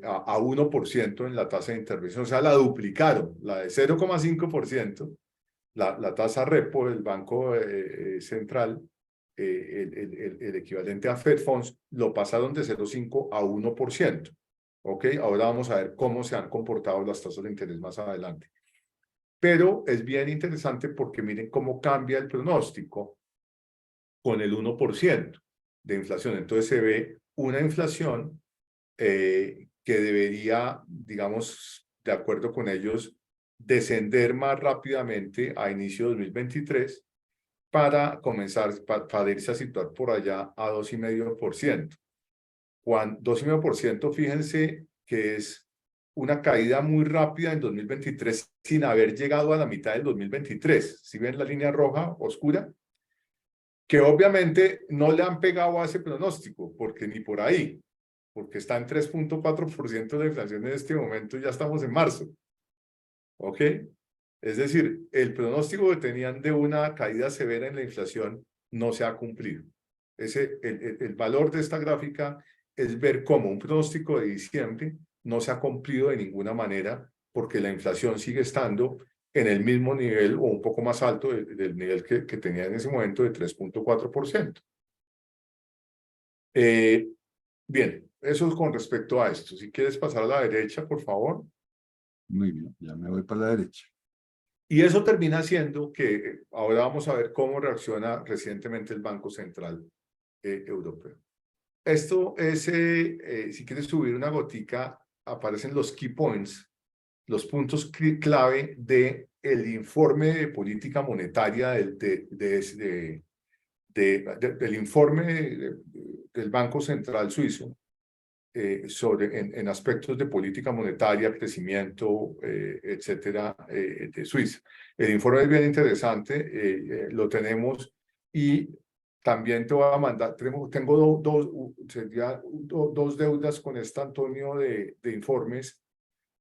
a 1% en la tasa de intervención, o sea, la duplicaron, la de 0,5%, la tasa repo del Banco Central, el equivalente a Fed Funds, lo pasaron de 0,5 a 1%. ¿Ok? Ahora vamos a ver cómo se han comportado las tasas de interés más adelante. Pero es bien interesante porque miren cómo cambia el pronóstico con el 1% de inflación. Entonces se ve una inflación que debería, digamos, de acuerdo con ellos, descender más rápidamente a inicio de 2023 para comenzar, para irse a situar por allá a 2,5%. 2,5%, fíjense que es una caída muy rápida en 2023 sin haber llegado a la mitad del 2023. ¿Sí ven la línea roja oscura? Que obviamente no le han pegado a ese pronóstico, porque ni por ahí, porque está en 3,4% de inflación en este momento y ya estamos en marzo. ¿Ok? Es decir, el pronóstico que tenían de una caída severa en la inflación no se ha cumplido. El valor de esta gráfica es ver cómo un pronóstico de diciembre no se ha cumplido de ninguna manera porque la inflación sigue estando en el mismo nivel o un poco más alto del nivel que tenía en ese momento de 3,4%. Bien, eso es con respecto a esto. Si quieres pasar a la derecha, por favor. Muy bien, ya me voy para la derecha. Y eso termina siendo que ahora vamos a ver cómo reacciona recientemente el Banco Central Europeo. Esto es, si quieres subir una gotica, aparecen los key points, los puntos clave del informe de política monetaria del informe del Banco Central Suizo en aspectos de política monetaria, crecimiento, etcétera, de Suiza. El informe es bien interesante, lo tenemos y también te voy a mandar, tengo dos deudas con esta Antonio de informes,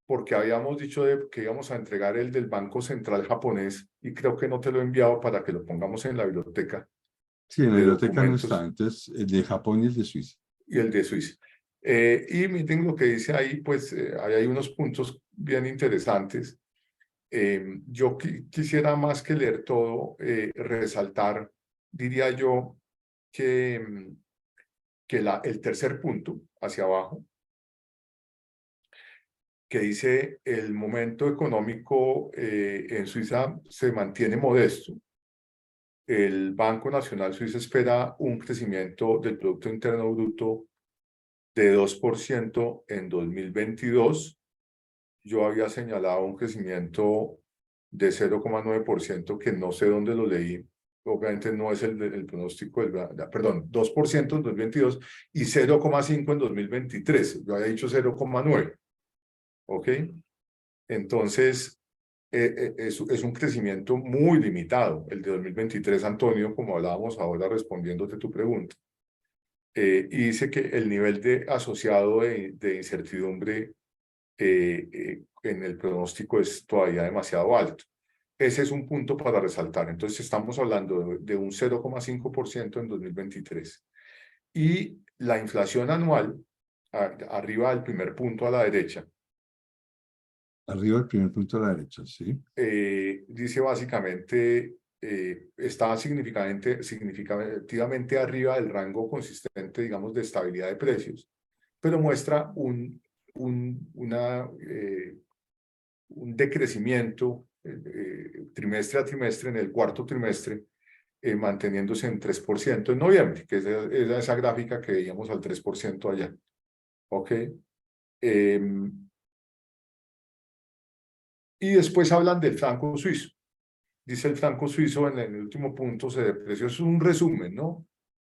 porque habíamos dicho que íbamos a entregar el del Banco Central japonés y creo que no te lo he enviado para que lo pongamos en la biblioteca Sí, en la de biblioteca no documentos está, entonces el de Japón y el de Suiza. y el de Suiza. Y miren lo que dice ahí, pues ahí hay unos puntos bien interesantes. Yo quisiera más que leer todo, resaltar, diría yo, que el tercer punto hacia abajo, que dice el momento económico en Suiza se mantiene modesto. El Banco Nacional Suizo espera un crecimiento del Producto Interno Bruto de 2% en 2022. Yo había señalado un crecimiento de 0,9%, que no sé dónde lo leí. Obviamente no es el pronóstico perdón, 2% en 2022 y 0,5% en 2023. Yo había dicho 0,9%. ¿Ok? Entonces, es un crecimiento muy limitado el de 2023, Antonio, como hablábamos ahora respondiéndote tu pregunta. Y dice que el nivel asociado de incertidumbre en el pronóstico es todavía demasiado alto. Ese es un punto para resaltar. Entonces, estamos hablando de un 0,5% en 2023. Y la inflación anual, arriba del primer punto a la derecha, Arriba el primer punto a la derecha, sí. dice básicamente, está significativamente arriba del rango consistente, digamos, de estabilidad de precios, pero muestra un decrecimiento trimestre a trimestre en el cuarto trimestre, manteniéndose en 3% en noviembre, que es esa gráfica que veíamos al 3% allá. ¿Ok? Y después hablan del franco suizo. Dice el franco suizo en el último punto se depreció. Es un resumen, ¿no?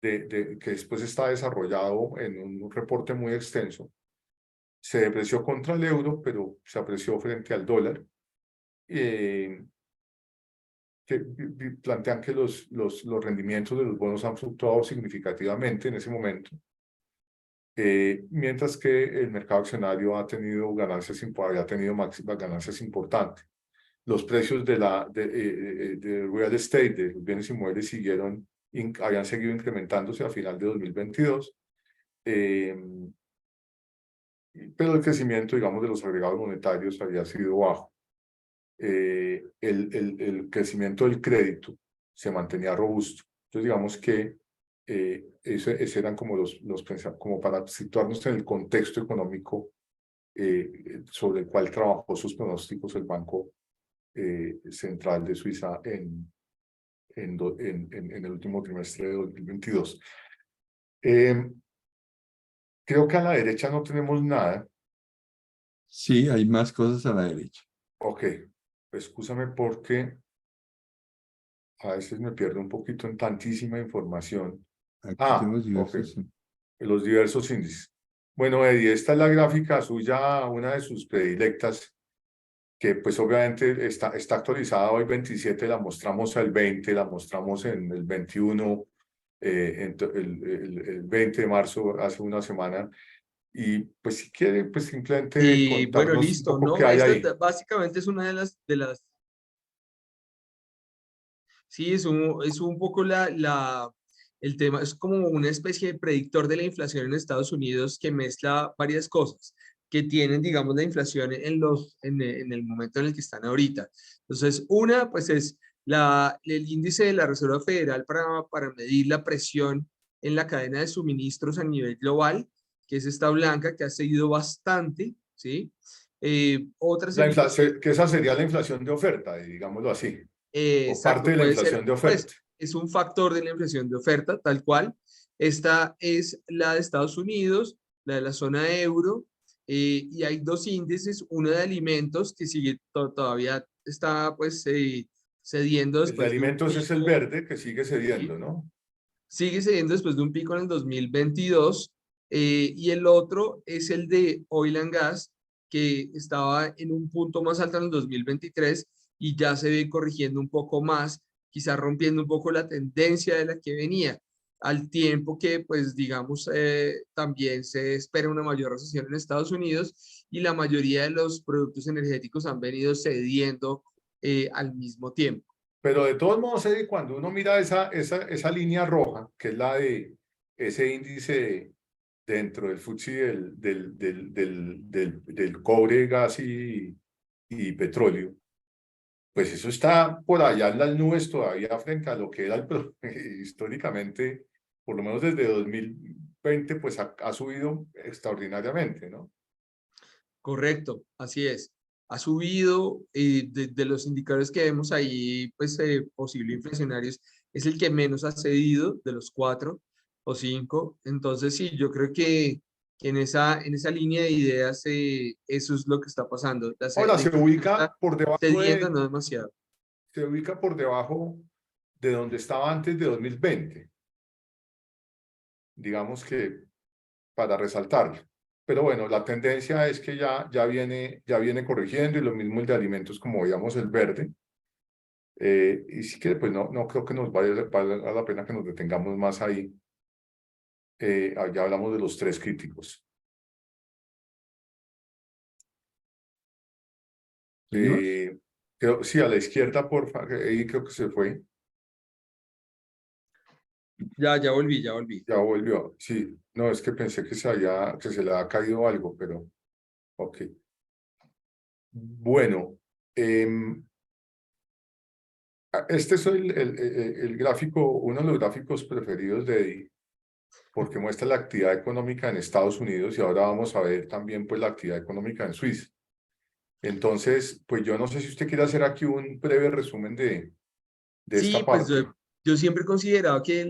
Que después está desarrollado en un reporte muy extenso. Se depreció contra el euro, pero se apreció frente al dólar. Que plantean que los rendimientos de los bonos han fluctuado significativamente en ese momento, mientras que el mercado accionario ha tenido ganancias importantes. Los precios de real estate, de los bienes inmuebles, habían seguido incrementándose a final de 2022, pero el crecimiento, digamos, de los agregados monetarios había sido bajo. El crecimiento del crédito se mantenía robusto. Entonces, digamos que esos eran como como para situarnos en el contexto económico sobre el cual trabajó sus pronósticos el Banco Central de Suiza en el último trimestre de 2022. Creo que a la derecha no tenemos nada. Sí, hay más cosas a la derecha. Ok, excúsame porque a veces me pierdo un poquito en tantísima información. Aquí tenemos diversos. Ok, los diversos índices. Bueno, Eddie, esta es la gráfica suya, una de sus predilectas, que pues obviamente está actualizada hoy 27, la mostramos el 20, la mostramos en el 21, el 20 de marzo, hace una semana. Y pues si quiere, pues simplemente Y bueno, contarnos un listo, poco qué ¿no? hay Esta ahí. básicamente es una sí, es un poco el tema, es como una especie de predictor de la inflación en Estados Unidos que mezcla varias cosas que tienen, digamos, la inflación en el momento en el que están ahorita. Entonces, una, pues es el índice de la Reserva Federal para medir la presión en la cadena de suministros a nivel global, que es esta blanca que ha seguido bastante, ¿sí? Otras Que esa sería la inflación de oferta, digámoslo así, o parte exacto, de la puede ser, inflación de pues oferta. es un factor de la inflación de oferta, tal cual. Esta es la de Estados Unidos, la de la zona euro, y hay dos índices, uno de alimentos que sigue todavía está pues cediendo El de después de un alimentos es el pico, verde que sigue cediendo, ¿sí? ¿no? Sigue cediendo después de un pico en el 2022, Y el otro es el de Oil and Gas, que estaba en un punto más alto en el 2023 y ya se ve corrigiendo un poco más, quizás rompiendo un poco la tendencia de la que venía, al tiempo que, pues, digamos, también se espera una mayor recesión en Estados Unidos y la mayoría de los productos energéticos han venido cediendo al mismo tiempo. Pero de todos modos, Eddie, cuando uno mira esa línea roja, que es la de ese índice dentro del FTSE del cobre, gas y petróleo, pues eso está por allá en las nubes todavía frente a lo que era históricamente, por lo menos desde 2020, pues ha subido extraordinariamente, ¿no? Correcto, así es. Ha subido de los indicadores que vemos ahí, pues posible inflacionarios, es el que menos ha cedido de los 4 o 5. Entonces, sí, yo creo que en esa línea de ideas eso es lo que está pasando. Ahora La inflación está cediendo, de, no demasiado. se ubica por debajo de donde estaba antes de 2020, digamos que para resaltarlo. Pero bueno, la tendencia es que ya viene corrigiendo y lo mismo el de alimentos, como veíamos el verde. Y sí que pues no creo que nos valga la pena que nos detengamos más ahí. Ya hablamos de los tres críticos. ¿Seguimos? Sí, a la izquierda, porfa, ahí creo que se fue. Ya volví, ya volví. Ya volvió. Sí, no, es que pensé que se le ha caído algo, pero ok. Bueno, este es el gráfico, uno de los gráficos preferidos de Eddie, porque muestra la actividad económica en Estados Unidos y ahora vamos a ver también pues la actividad económica en Suiza. Entonces, pues yo no sé si usted quiere hacer aquí un breve resumen de esta Sí, pues parte. yo siempre he considerado que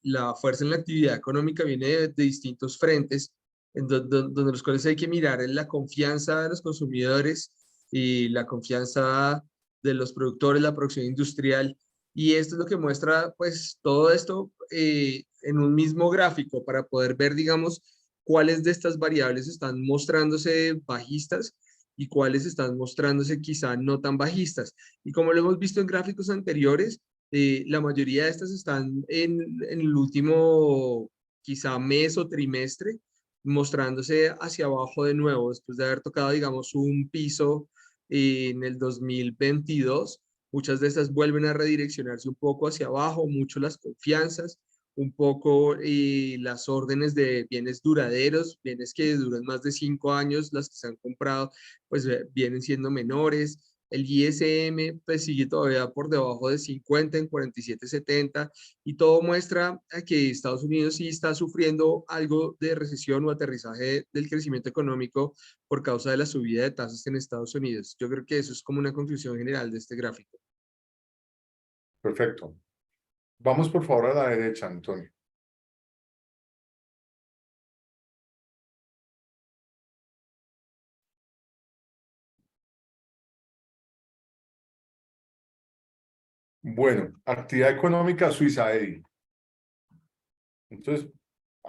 la fuerza en la actividad económica viene de distintos frentes, donde los cuales hay que mirar en la confianza de los consumidores y la confianza de los productores, la producción industrial. Y esto es lo que muestra, pues, todo esto en un mismo gráfico para poder ver, digamos, cuáles de estas variables están mostrándose bajistas y cuáles están mostrándose quizá no tan bajistas. Y como lo hemos visto en gráficos anteriores, la mayoría de estas están en el último quizá mes o trimestre, mostrándose hacia abajo de nuevo, después de haber tocado, digamos, un piso en el 2022. Muchas de estas vuelven a redireccionarse un poco hacia abajo, mucho las confianzas, un poco las órdenes de bienes duraderos, bienes que duran más de 5 años, las que se han comprado, pues vienen siendo menores. El ISM pues sigue todavía por debajo de 50 en 47.70 y todo muestra a que Estados Unidos sí está sufriendo algo de recesión o aterrizaje del crecimiento económico por causa de la subida de tasas en Estados Unidos. Yo creo que eso es como una conclusión general de este gráfico. Perfecto. Vamos por favor a la derecha, Antonio. Bueno, actividad económica suiza, Eddie. Entonces,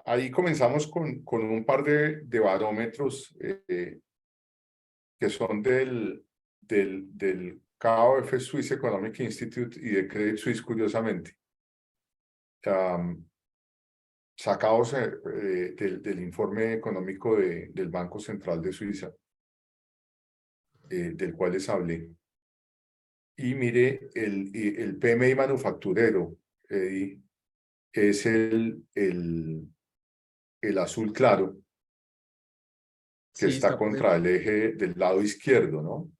ahí comenzamos con un par de barómetros que son del KOF Swiss Economic Institute y de Credit Suisse, curiosamente, sacados del informe económico del Banco Central de Suiza, del cual les hablé. Y mire, el PMI manufacturero es el azul claro, que Sí, está está por contra el debajo. eje del lado izquierdo, ¿no?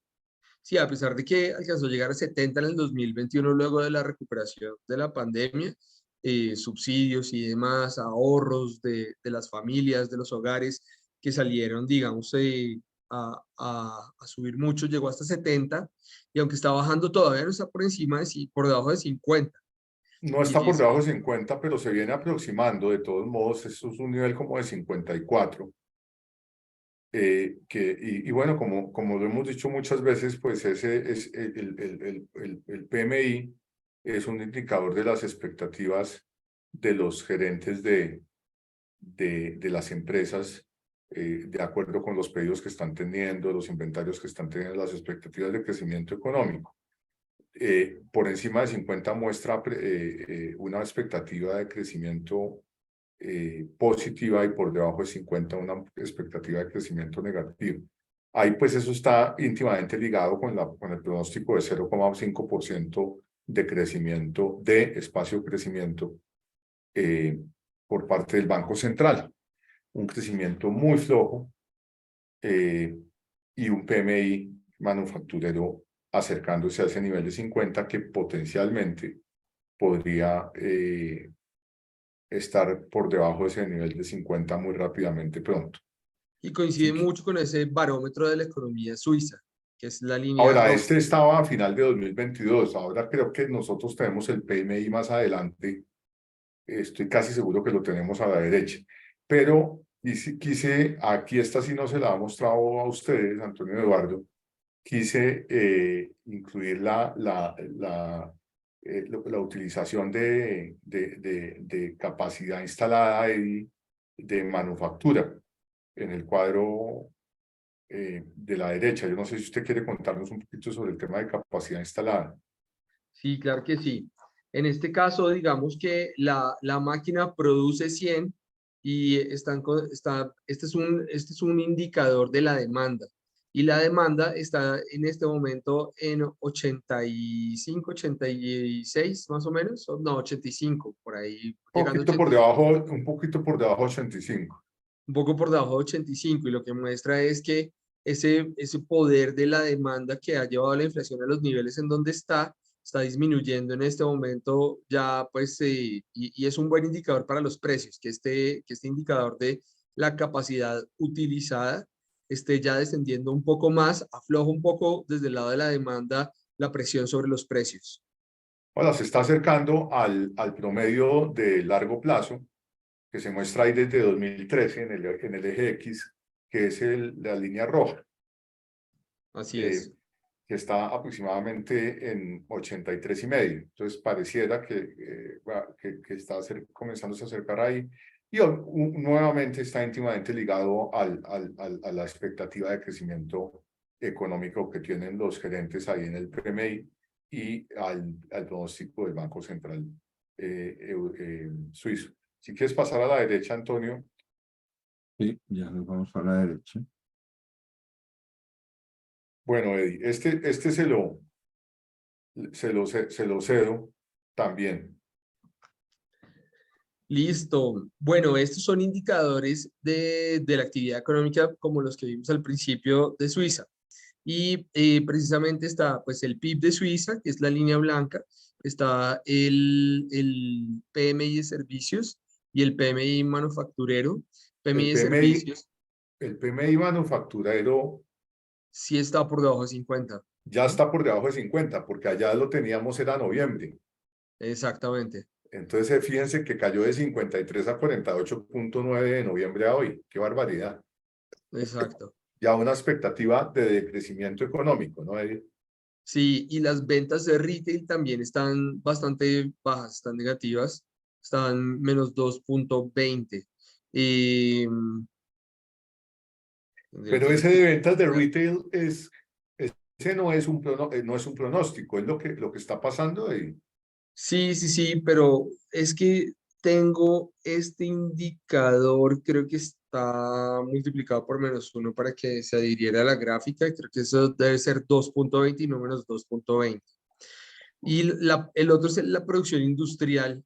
Sí, a pesar de que alcanzó a llegar a 70 en el 2021 luego de la recuperación de la pandemia, subsidios y demás, ahorros de las familias, de los hogares que salieron, digamos, a subir mucho, llegó hasta 70 y aunque está bajando todavía no está por encima por debajo de 50. No Y está por dice, debajo de 50, pero se viene aproximando. De todos modos, eso es un nivel como de 54. Y bueno, como lo hemos dicho muchas veces, pues ese es el PMI es un indicador de las expectativas de los gerentes de las empresas de acuerdo con los pedidos que están teniendo, los inventarios que están teniendo, las expectativas de crecimiento económico. Por encima de 50 muestra una expectativa de crecimiento positiva y por debajo de 50 una expectativa de crecimiento negativo. Ahí pues eso está íntimamente ligado con el pronóstico de 0,5% de crecimiento, de espacio de crecimiento por parte del Banco Central. Un crecimiento muy flojo y un PMI manufacturero acercándose a ese nivel de 50 que potencialmente podría estar por debajo de ese nivel de 50 muy rápidamente pronto. Y coincide mucho con ese barómetro de la economía suiza, que es la línea Ahora, roja. este estaba a final de 2022, ahora creo que nosotros tenemos el PMI más adelante, estoy casi seguro que lo tenemos a la derecha, pero quise, aquí esta sí no se la ha mostrado a ustedes, Antonio y Eduardo, quise incluir la utilización de capacidad instalada de manufactura en el cuadro de la derecha. Yo no sé si usted quiere contarnos un poquito sobre el tema de capacidad instalada. Sí, claro que sí. En este caso, digamos que la máquina produce 100 y este es un indicador de la demanda. Y la demanda está en este momento en 85, 86 más o menos, no, 85, por ahí, llegando a 85. Un poquito por debajo de 85. Un poco por debajo de 85 y lo que muestra es que ese poder de la demanda que ha llevado la inflación a los niveles en donde está disminuyendo en este momento ya pues y es un buen indicador para los precios, que este indicador de la capacidad utilizada esté ya descendiendo un poco más, afloja un poco desde el lado de la demanda la presión sobre los precios. Ahora se está acercando al promedio de largo plazo que se muestra ahí desde 2013 en el eje X, que es la línea roja, Así es. que está aproximadamente en 83,5. Entonces pareciera que está comenzándose a acercar ahí y nuevamente está íntimamente ligado a la expectativa de crecimiento económico que tienen los gerentes ahí en el PMI y al pronóstico del Banco Central suizo. Si quieres pasar a la derecha, Antonio. Sí, ya nos vamos a la derecha. Bueno, Eddie, este se lo cedo también. Listo. Bueno, estos son indicadores de la actividad económica como los que vimos al principio de Suiza. Y precisamente está pues el PIB de Suiza, que es la línea blanca, está el PMI de servicios y el PMI manufacturero. PMI El de PMI, servicios el PMI manufacturero sí está por debajo de 50. ya está por debajo de 50, porque allá lo teníamos era noviembre. Exactamente, Entonces, fíjense que cayó de 53 a 48,9 de noviembre a hoy. ¡Qué barbaridad! exacto. Ya una expectativa de decrecimiento económico, ¿no, Eddie? Sí, y las ventas de retail también están bastante bajas, están negativas, están menos 2,20. Y, Pero ese de ventas de retail ese no es no es un pronóstico, es lo que está pasando. sí, sí, sí, pero es que tengo este indicador, creo que está multiplicado por -1 para que se adhiriera a la gráfica, creo que eso debe ser 2,20 y no menos 2,20. Y el otro es la producción industrial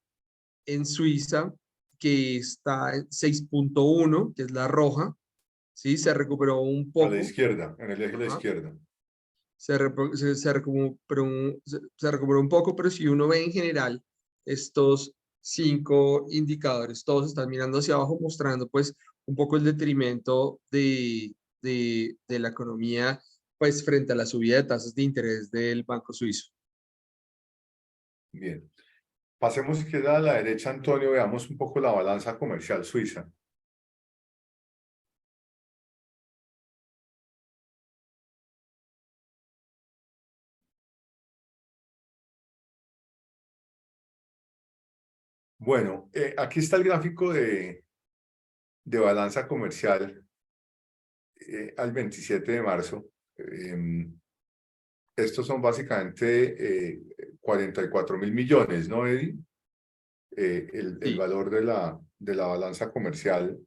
en Suiza, que está en 6,1, que es la roja, ¿sí? Se recuperó un A la poco. izquierda, en el eje de la Ajá. izquierda. Se recuperó un poco, pero si uno ve en general estos 5 indicadores, todos están mirando hacia abajo, mostrando pues un poco el detrimento de la economía pues frente a la subida de tasas de interés del Banco Suizo. Bien. Pasemos si queda a la derecha, Antonio, veamos un poco la balanza comercial suiza. Bueno, aquí está el gráfico de balanza comercial al 27 de marzo. Estos son básicamente 44.000 millones, ¿no, Eddie? El Sí, valor de la balanza comercial.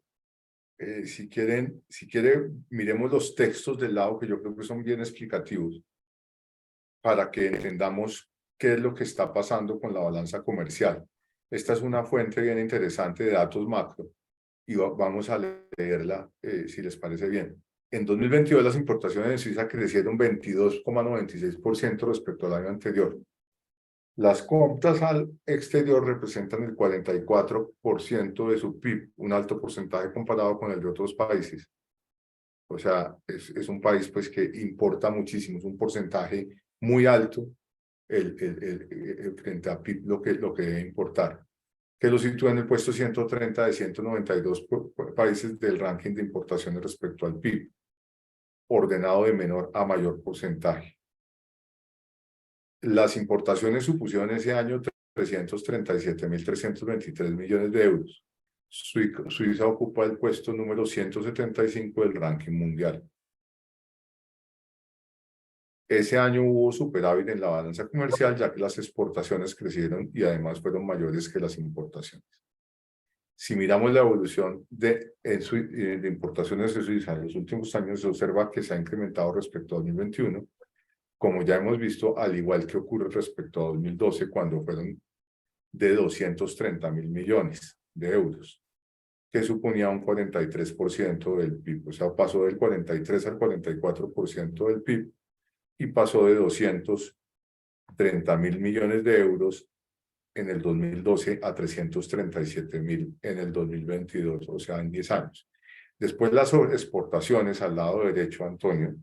Si quiere, miremos los textos del lado, que yo creo que son bien explicativos, para que entendamos qué es lo que está pasando con la balanza comercial. Esta es una fuente bien interesante de datos macro y vamos a leerla si les parece bien. En 2022 las importaciones en Suiza crecieron 22,96% respecto al año anterior. Las compras al exterior representan el 44% de su PIB, un alto porcentaje comparado con el de otros países. O sea, es un país pues que importa muchísimo, es un porcentaje muy alto frente a PIB lo que debe importar, que lo sitúa en el puesto 130 de 192 países del ranking de importaciones respecto al PIB, ordenado de menor a mayor porcentaje. Las importaciones supusieron ese año 337.323 millones de euros. Suiza ocupa el puesto número 175 del ranking mundial. Ese año hubo superávit en la balanza comercial, ya que las exportaciones crecieron y además fueron mayores que las importaciones. Si miramos la evolución de importaciones de Suiza en los últimos años, se observa que se ha incrementado respecto a 2021, como ya hemos visto, al igual que ocurre respecto a 2012, cuando fueron de 230.000 millones de euros, que suponía un 43% del PIB. O sea, pasó del 43 al 44% del PIB y pasó de 230.000 millones de euros en el 2012 a 337.000 en el 2022, o sea, en 10 años. Después las exportaciones al lado derecho, Antonio,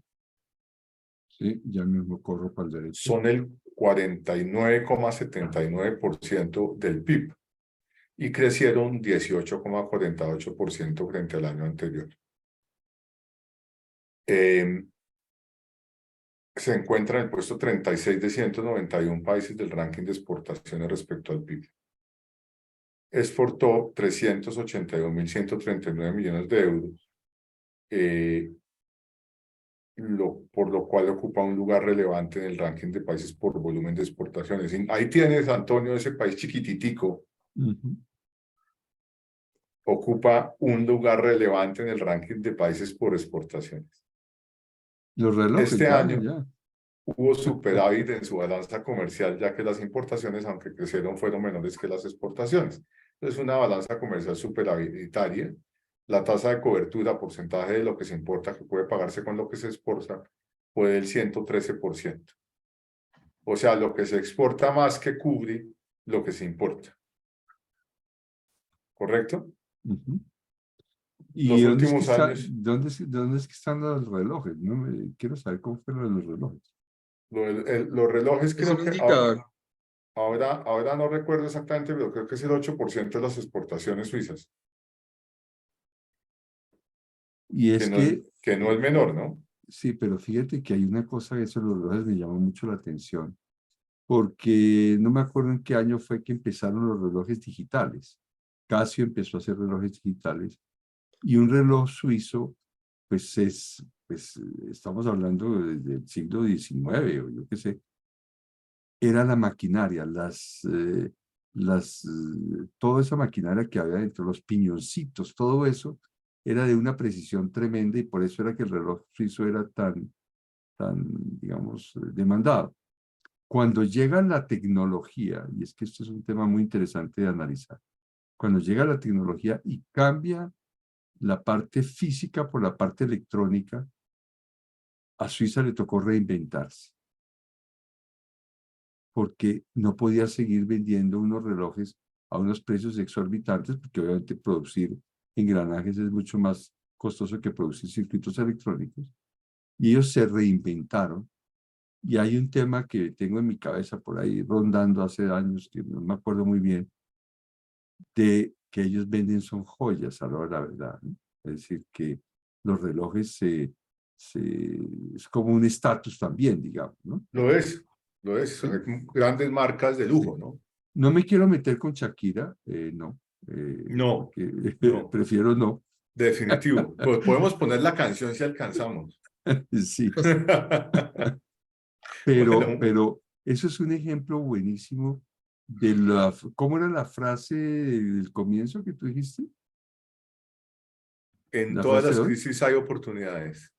Sí, ya mismo corro para el derecho. son el 49,79% del PIB y crecieron 18,48% frente al año anterior. Se encuentra en el puesto 36 de 191 países del ranking de exportaciones respecto al PIB. Exportó 382.139 millones de euros, por lo cual ocupa un lugar relevante en el ranking de países por volumen de exportaciones. Ahí tienes, Antonio, ese país chiquititico. Ocupa un lugar relevante en el ranking de países por exportaciones. Los relojes, Este año ya. hubo superávit en su balanza comercial, ya que las importaciones, aunque crecieron, fueron menores que las exportaciones. Es una balanza comercial superavitaria. La tasa de cobertura, porcentaje de lo que se importa que puede pagarse con lo que se exporta, fue del 113%. O sea, lo que se exporta más que cubre lo que se importa. ¿Correcto? ¿Y Los dónde es que últimos años, dónde es que están los relojes? No quiero saber cómo fueron los relojes. los relojes es creo un que indicador. ahora no recuerdo exactamente, pero creo que es el 8% de las exportaciones suizas, Y es que, que no es menor, ¿no? sí, pero fíjate que hay una cosa que esos relojes me llama mucho la atención, porque no me acuerdo en qué año fue que empezaron los relojes digitales. Casio empezó a hacer relojes digitales y un reloj suizo, pues estamos hablando del siglo XIX o yo qué sé, era la maquinaria, toda esa maquinaria que había dentro, los piñoncitos, todo eso era de una precisión tremenda y por eso era que el reloj suizo era tan, digamos, demandado. Cuando llega la tecnología, y es que esto es un tema muy interesante de analizar, cuando llega la tecnología y cambia la parte física por la parte electrónica, a Suiza le tocó reinventarse, porque no podía seguir vendiendo unos relojes a unos precios exorbitantes, porque obviamente producir engranajes es mucho más costoso que producir circuitos electrónicos. Y ellos se reinventaron. Y hay un tema que tengo en mi cabeza por ahí rondando hace años, que no me acuerdo muy bien, de que ellos venden son joyas a la hora de la verdad, ¿no? Es decir, que los relojes es como un estatus también, digamos, ¿no? Lo es. ¿Sí? Son grandes marcas de lujo, ¿no? No me quiero meter con Shakira, no, No, porque no. prefiero no, Definitivo. Pues podemos poner la canción si alcanzamos. Sí, Bueno, pero eso es un ejemplo buenísimo de ¿cómo era la frase del comienzo que tú dijiste? en La todas frase las de hoy. crisis hay oportunidades.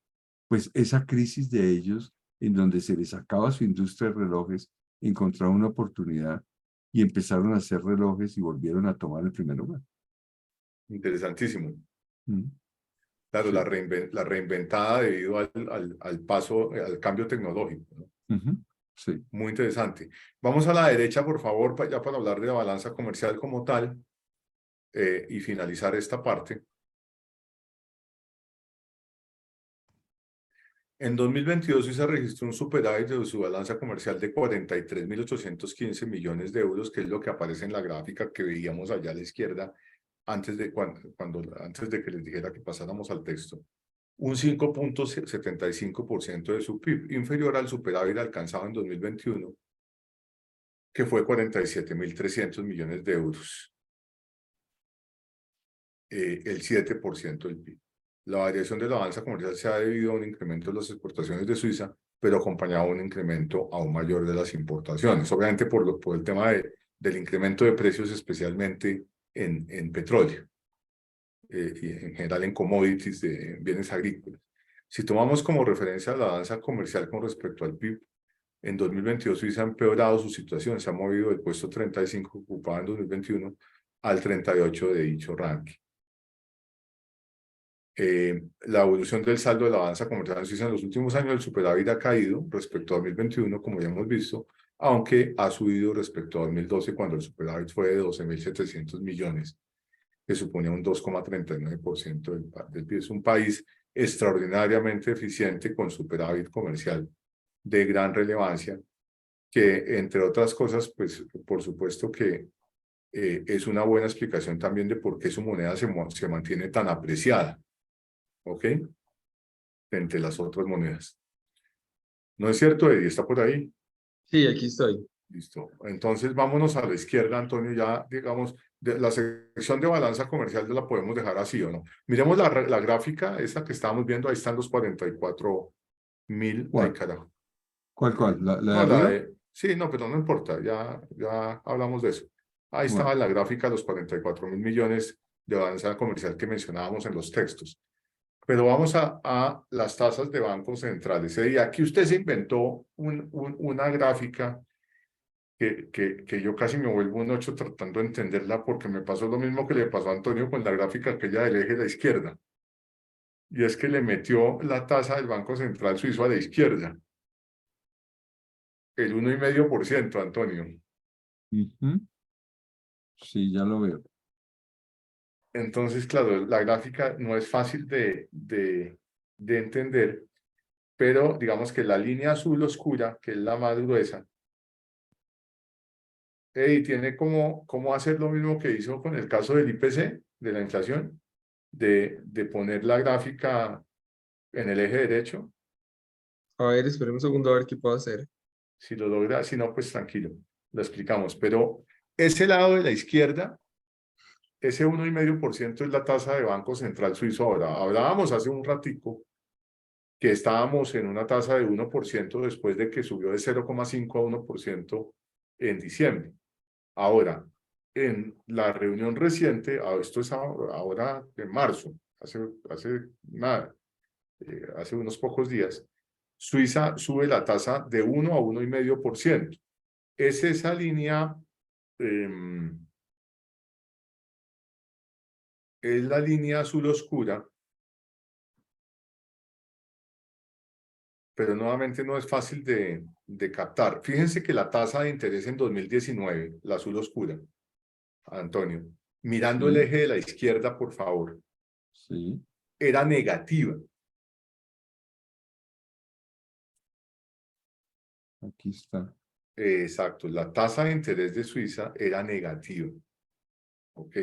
Pues esa crisis de ellos, en donde se les acaba su industria de relojes, encontraron una oportunidad y empezaron a hacer relojes y volvieron a tomar el primer lugar. Interesantísimo. Mm, Claro, sí. la reinventada debido al paso, al cambio tecnológico, ¿no? Ujú, sí. Muy interesante. Vamos a la derecha, por favor, ya para hablar de la balanza comercial como tal y finalizar esta parte. En 2022 se registró un superávit de su balanza comercial de 43.815 millones de euros, que es lo que aparece en la gráfica que veíamos allá a la izquierda antes de que les dijera que pasáramos al texto. Un 5.75% de su PIB, inferior al superávit alcanzado en 2021, que fue 47.300 millones de euros, el 7% del PIB. La variación de la balanza comercial se ha debido a un incremento de las exportaciones de Suiza, pero acompañado de un incremento aún mayor de las importaciones, obviamente por el tema del incremento de precios, especialmente en petróleo y en general en commodities de bienes agrícolas. Si tomamos como referencia la balanza comercial con respecto al PIB, en 2022 Suiza ha empeorado su situación, se ha movido del puesto 35 ocupado en 2021 al 38 de dicho ranking. La evolución del saldo de la balanza comercial en Suiza en los últimos años, el superávit ha caído respecto a 2021, como ya hemos visto, aunque ha subido respecto a 2012, cuando el superávit fue de 12.700 millones, que suponía un 2,39% del PIB. Es un país extraordinariamente eficiente con superávit comercial de gran relevancia, que entre otras cosas, pues por supuesto que es una buena explicación también de por qué su moneda se mantiene tan apreciada, ¿ok? Frente a las otras monedas. ¿No es cierto, Eddie? ¿Está por ahí? Sí, aquí estoy. Listo. Entonces vámonos a la izquierda, Antonio, ya digamos, la sección de balanza comercial la podemos dejar así, ¿o no? Miremos la gráfica, esa que estábamos viendo, ahí están los 44.000, ay ¿Cuál? carajo. ¿Cuál? ¿La de No, arriba? sí, no, pero no importa, ya hablamos de eso. Ahí estaba Bueno, en la gráfica los 44.000 millones de balanza comercial que mencionábamos en los textos. Pero vamos a las tasas de bancos centrales. Y aquí usted se inventó una gráfica que yo casi me vuelvo un ocho tratando de entenderla, porque me pasó lo mismo que le pasó a Antonio con la gráfica aquella del eje de la izquierda. Y es que le metió la tasa del Banco Central Suizo a la izquierda. El 1,5%, Antonio. ujú, sí, ya lo veo. Entonces, claro, la gráfica no es fácil de entender, pero digamos que la línea azul oscura, que es la más gruesa, y tiene como hacer lo mismo que hizo con el caso del IPC, de la inflación, de poner la gráfica en el eje derecho. A ver, espérame un segundo a ver qué puedo hacer. Si lo logra, si no, pues tranquilo, lo explicamos. Pero ese lado de la izquierda, ese 1,5% es la tasa de Banco Central Suizo ahora. Hablábamos hace un ratico que estábamos en una tasa de 1% después de que subió de 0,5 a 1% en diciembre. Ahora, en la reunión reciente, esto es ahora en marzo, hace nada, hace unos pocos días, Suiza sube la tasa de 1 a 1,5%. Es esa línea, es la línea azul oscura, pero nuevamente no es fácil de captar. Fíjense que la tasa de interés en 2019, la azul oscura, Antonio, mirando el Sí, eje de la izquierda, por favor, sí, era negativa. aquí está. Exacto, la tasa de interés de Suiza era negativa. ¿Ok?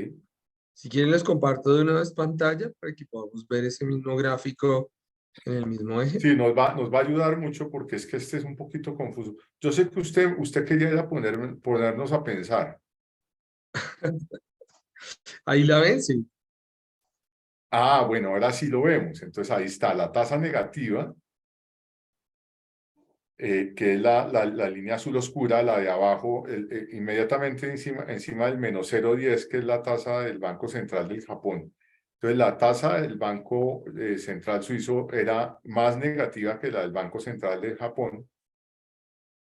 Si quieren les comparto de una vez pantalla para que podamos ver ese mismo gráfico en el mismo eje. Sí, nos va a ayudar mucho porque es que este es un poquito confuso. Yo sé que usted quería ponernos a pensar. Ahí la ven, sí. Ah, bueno, ahora sí lo vemos. Entonces ahí está la tasa negativa, que es la línea azul oscura, la de abajo, inmediatamente encima del -0,10, que es la tasa del Banco Central del Japón. Entonces la tasa del Banco Central Suizo era más negativa que la del Banco Central del Japón,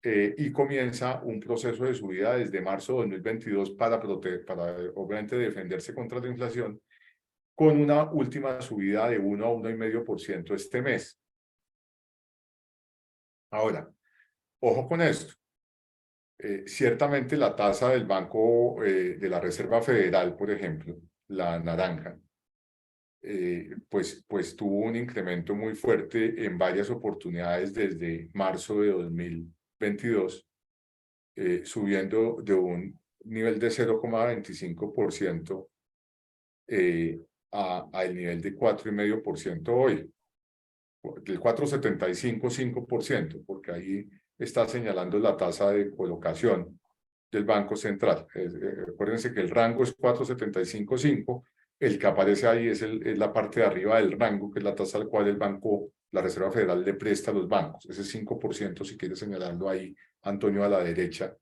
y comienza un proceso de subida desde marzo de 2022 para obviamente defenderse contra la inflación, con una última subida de 1 a 1,5% este mes. Ahora, ojo con esto. Ciertamente la tasa del Banco de la Reserva Federal, por ejemplo, la naranja, pues tuvo un incremento muy fuerte en varias oportunidades desde marzo de 2022, subiendo de un nivel de 0,25% al nivel de 4,5% hoy, del 4,75%, porque ahí está señalando la tasa de colocación del Banco Central. Acuérdense que el rango es 4,755, el que aparece ahí es la parte de arriba del rango, que es la tasa al cual la Reserva Federal le presta a los bancos. Ese 5%, si quiere señalarlo ahí, Antonio, a la derecha.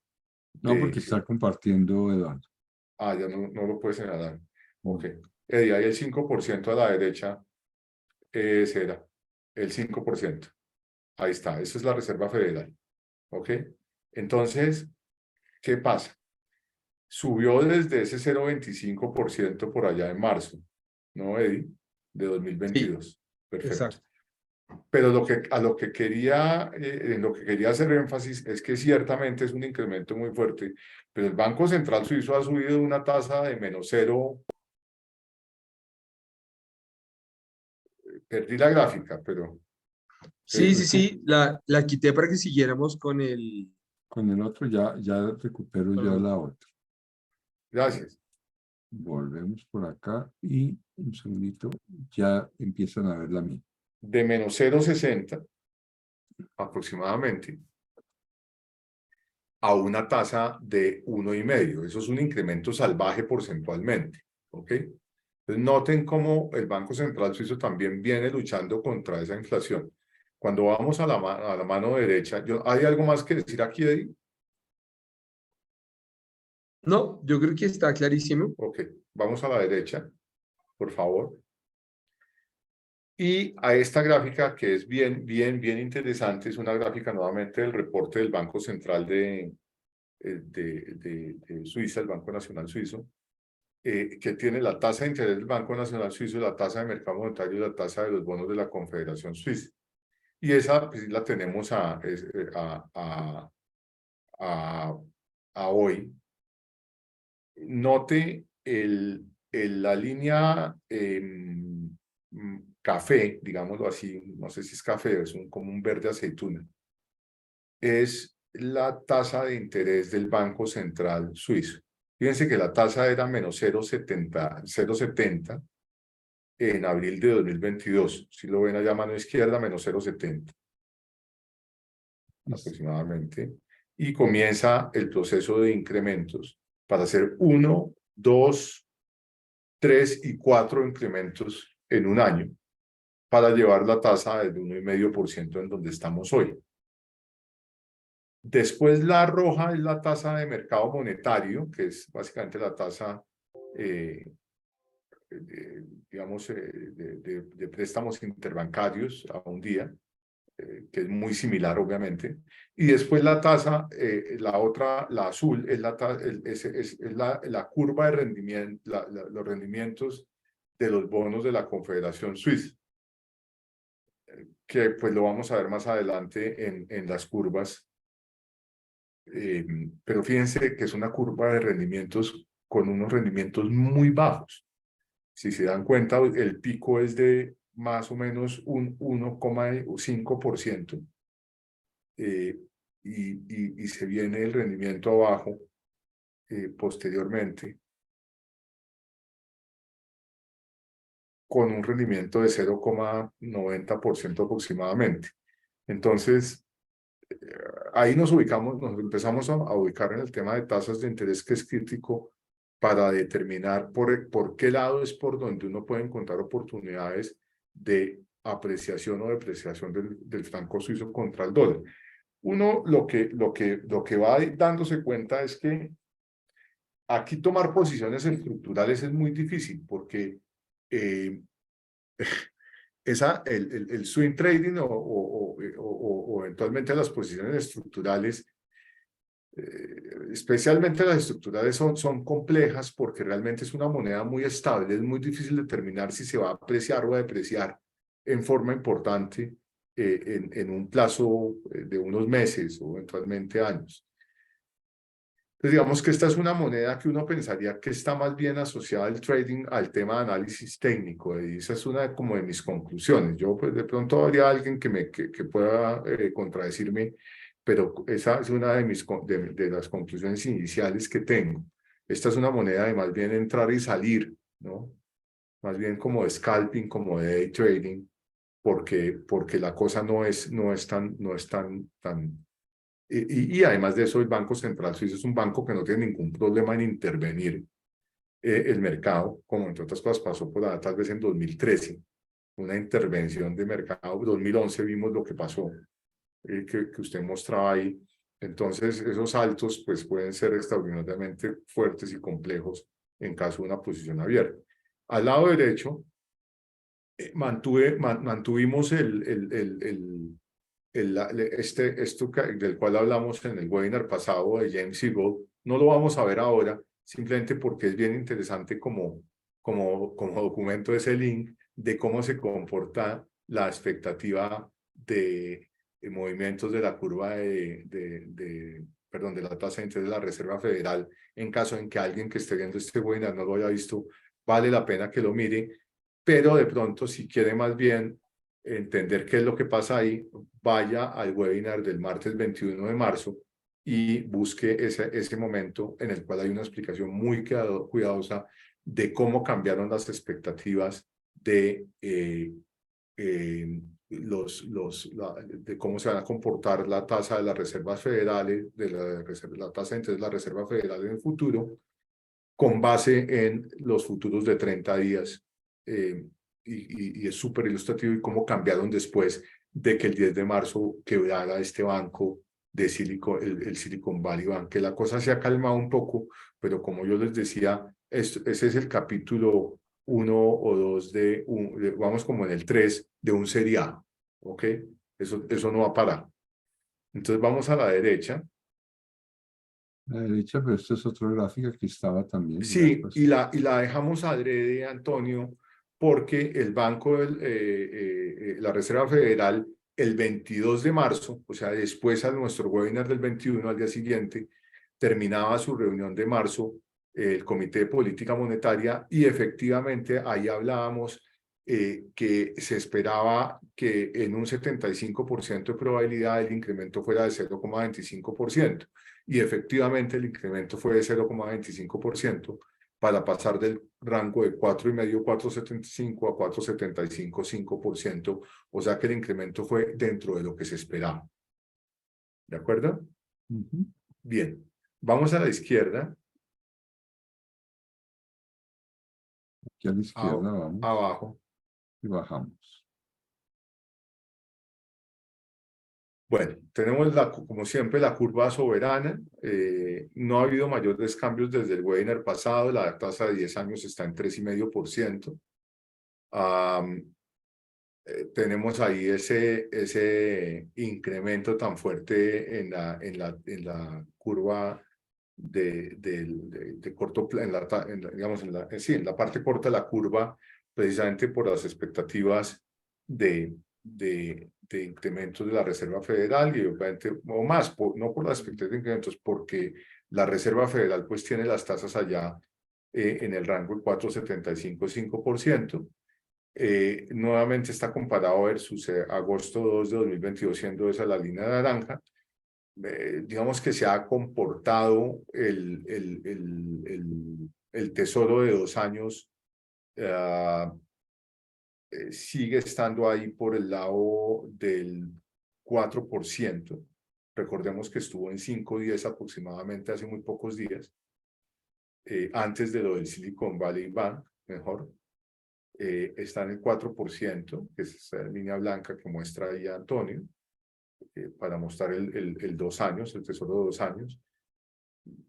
No, porque está compartiendo Eduardo. Ya no lo puede señalar. Ok. Ahí el 5% a la derecha será el 5%. Ahí está, eso es la Reserva Federal. ¿Ok? Entonces, ¿qué pasa? Subió desde ese 0,25% por allá en marzo, ¿no, Eddie? De Sí, 2022. Perfecto. exacto. Pero en lo que quería hacer énfasis es que ciertamente es un incremento muy fuerte, pero el Banco Central Suizo ha subido una tasa de -0. Perdí la gráfica, pero Sí, sí, tú, sí, la quité para que siguiéramos con Con el otro ya recupero yo la otra. gracias. Volvemos por acá y un segundito, ya empiezan a ver la mía. De -0,60 aproximadamente a una tasa de 1,5. Eso es un incremento salvaje porcentualmente. ¿Ok? Entonces noten cómo el Banco Central Suizo también viene luchando contra esa inflación. Cuando vamos a la mano derecha, ¿hay algo más que decir aquí, Eddie? No, yo creo que está clarísimo. Ok, vamos a la derecha, por favor. Y a esta gráfica que es bien interesante, es una gráfica nuevamente del reporte del Banco Central de Suiza, el Banco Nacional Suizo, que tiene la tasa de interés del Banco Nacional Suizo, la tasa de mercado monetario y la tasa de los bonos de la Confederación Suiza. Y esa pues, la tenemos a hoy. Note la línea café, digámoslo así, no sé si es café, es como un verde aceituna, es la tasa de interés del Banco Central Suizo. Fíjense que la tasa era -0,70 en abril de 2022. Si lo ven allá a mano izquierda, -0,70 aproximadamente. Y comienza el proceso de incrementos para hacer 1, 2, 3 y 4 incrementos en un año para llevar la tasa del 1,5% en donde estamos hoy. Después la roja es la tasa de mercado monetario, que es básicamente la tasa, digamos, de préstamos interbancarios a un día, que es muy similar, obviamente. Y después la tasa, la otra, la azul, es la curva de rendimiento, los rendimientos de los bonos de la Confederación Suiza, que pues lo vamos a ver más adelante en las curvas. Pero fíjense que es una curva de rendimientos con unos rendimientos muy bajos. Si se dan cuenta, el pico es de más o menos un 1,5%, y se viene el rendimiento abajo posteriormente con un rendimiento de 0,90% aproximadamente. Entonces, ahí nos empezamos a ubicar en el tema de tasas de interés, que es crítico para determinar por qué lado es por donde uno puede encontrar oportunidades de apreciación o depreciación del franco suizo contra el dólar. Uno lo que va dándose cuenta es que aquí tomar posiciones estructurales es muy difícil porque el swing trading o eventualmente las posiciones estructurales, especialmente las estructurales son complejas porque realmente es una moneda muy estable, es muy difícil determinar si se va a apreciar o a depreciar en forma importante en un plazo de unos meses o eventualmente años. Entonces, digamos que esta es una moneda que uno pensaría que está más bien asociada al trading, al tema de análisis técnico, y esa es una como de mis conclusiones. Yo, pues, de pronto habría alguien que pueda contradecirme, pero esa es una de las conclusiones iniciales que tengo. Esta es una moneda de más bien entrar y salir, ¿no? Más bien como de scalping, como de day trading, porque la cosa no es tan y además de eso, el Banco Central Suizo es un banco que no tiene ningún problema en intervenir el mercado, como entre otras cosas pasó por tal vez en 2013, una intervención de mercado. 2011 vimos lo que pasó, que usted mostraba ahí. Entonces, esos saltos pues, pueden ser extraordinariamente fuertes y complejos en caso de una posición abierta. Al lado derecho, mantuvimos esto del cual hablamos en el webinar pasado de James Siegel. No lo vamos a ver ahora, simplemente porque es bien interesante como documento ese link de cómo se comporta la expectativa de movimientos de la curva perdón, de la tasa de interés de la Reserva Federal, en caso en que alguien que esté viendo este webinar no lo haya visto, vale la pena que lo mire, pero de pronto si quiere más bien entender qué es lo que pasa ahí, vaya al webinar del martes 21 de marzo y busque ese momento en el cual hay una explicación muy cuidadosa de cómo cambiaron las expectativas de de cómo se van a comportar la tasa de las reservas federales, la tasa de interés de la Reserva Federal en el futuro, con base en los futuros de 30 días. Y es súper ilustrativo y cómo cambiaron después de que el 10 de marzo quebrara este banco de el Silicon Valley Bank, que la cosa se ha calmado un poco, pero como yo les decía, ese es el capítulo 1 o 2 vamos como en el 3 de un serial, ¿ok? Eso no va a parar. Entonces vamos a la derecha. La derecha, pero esta es otra gráfica que estaba también. Sí, y la dejamos adrede, Antonio, porque el Banco, la Reserva Federal, el 22 de marzo, o sea, después a nuestro webinar del 21, al día siguiente, terminaba su reunión de marzo, el Comité de Política Monetaria, y efectivamente ahí hablábamos que se esperaba que en un 75% de probabilidad el incremento fuera de 0,25%. Y efectivamente el incremento fue de 0,25% para pasar del rango de 4,5, 4,75 a 4,75, 5%. O sea que el incremento fue dentro de lo que se esperaba. ¿De acuerdo? Bien. Vamos a la izquierda. Aquí a la izquierda vamos. Abajo. Y bajamos. Bueno, tenemos como siempre la curva soberana. No ha habido mayores cambios desde el webinar pasado. La tasa de 10 años está en 3,5%. Tenemos ahí ese incremento tan fuerte en la curva de corto plazo, digamos, en la parte corta de la curva, precisamente por las expectativas de incrementos de la Reserva Federal y obviamente, o más, no por las expectativas de incrementos, porque la Reserva Federal pues tiene las tasas allá en el rango del 4,75-5%. Nuevamente está comparado versus agosto 2 de 2022, siendo esa la línea naranja. Digamos que se ha comportado el tesoro de 2 años, sigue estando ahí por el lado del 4%. Recordemos que estuvo en 5,10 aproximadamente hace muy pocos días. antes de lo del Silicon Valley Bank, mejor, está en el 4%, que es esa línea blanca que muestra ahí Antonio, para mostrar el 2 años, el tesoro de 2 años.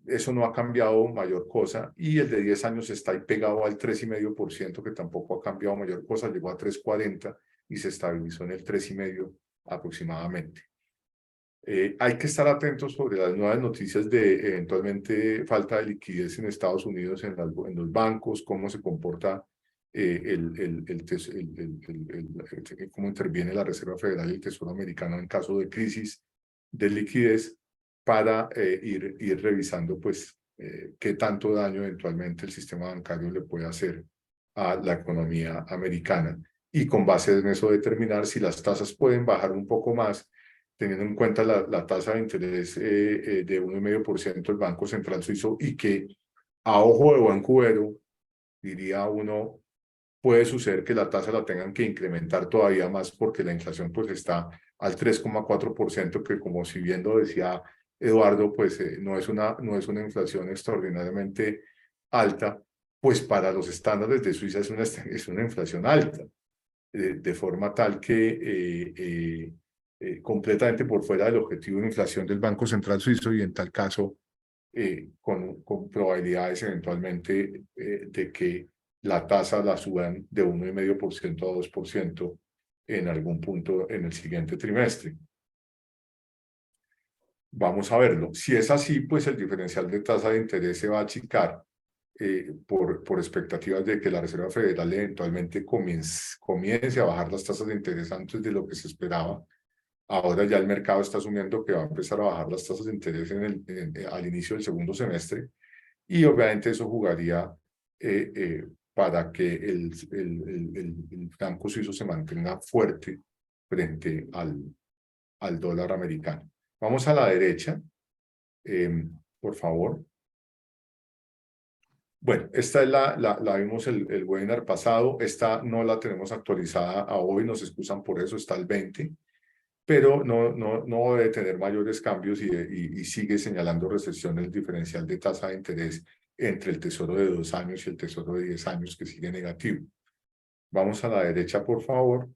Eso no ha cambiado mayor cosa, y el de 10 años está ahí pegado al 3,5%, que tampoco ha cambiado mayor cosa, llegó a 3,40 y se estabilizó en el 3,5 aproximadamente. Hay que estar atentos sobre las nuevas noticias de eventualmente falta de liquidez en Estados Unidos en los bancos, cómo se comporta cómo interviene la Reserva Federal y el Tesoro Americano en caso de crisis de liquidez, para ir revisando pues qué tanto daño eventualmente el sistema bancario le puede hacer a la economía americana, y con base en eso determinar si las tasas pueden bajar un poco más, teniendo en cuenta la tasa de interés de 1,5% del Banco Central Suizo, y que a ojo de buen cubero, diría uno, puede suceder que la tasa la tengan que incrementar todavía más, porque la inflación pues está al 3,4%, que como si bien lo decía Eduardo, pues no es una inflación extraordinariamente alta, pues para los estándares de Suiza es una inflación alta, de forma tal que completamente por fuera del objetivo de inflación del Banco Central Suizo, y en tal caso con probabilidades eventualmente de que la tasa la suban de 1,5% a 2% en algún punto en el siguiente trimestre. Vamos a verlo. Si es así, pues el diferencial de tasa de interés se va a achicar por expectativas de que la Reserva Federal eventualmente comience a bajar las tasas de interés antes de lo que se esperaba. Ahora ya el mercado está asumiendo que va a empezar a bajar las tasas de interés al inicio del segundo semestre, y obviamente eso jugaría para que el franco suizo se mantenga fuerte frente al dólar americano. Vamos a la derecha, por favor. Bueno, esta es la vimos el webinar pasado. Esta no la tenemos actualizada a hoy, nos excusan por eso, está el 20, pero no debe tener mayores cambios, y sigue señalando recesión el diferencial de tasa de interés entre el tesoro de 2 años y el tesoro de 10 años, que sigue negativo. Vamos a la derecha, por favor.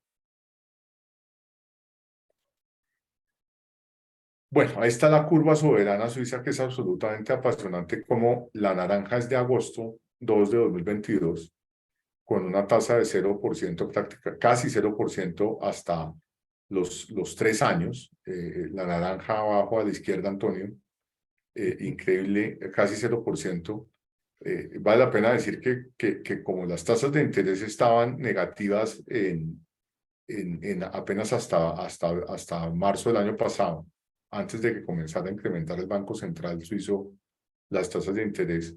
Bueno, ahí está la curva soberana suiza, que es absolutamente apasionante, como la naranja es de agosto 2 de 2022, con una tasa de 0%, casi 0% hasta los 3 años. La naranja abajo a la izquierda, Antonio, increíble, casi 0%. Vale la pena decir que como las tasas de interés estaban negativas apenas hasta marzo del año pasado, antes de que comenzara a incrementar el Banco Central Suizo las tasas de interés,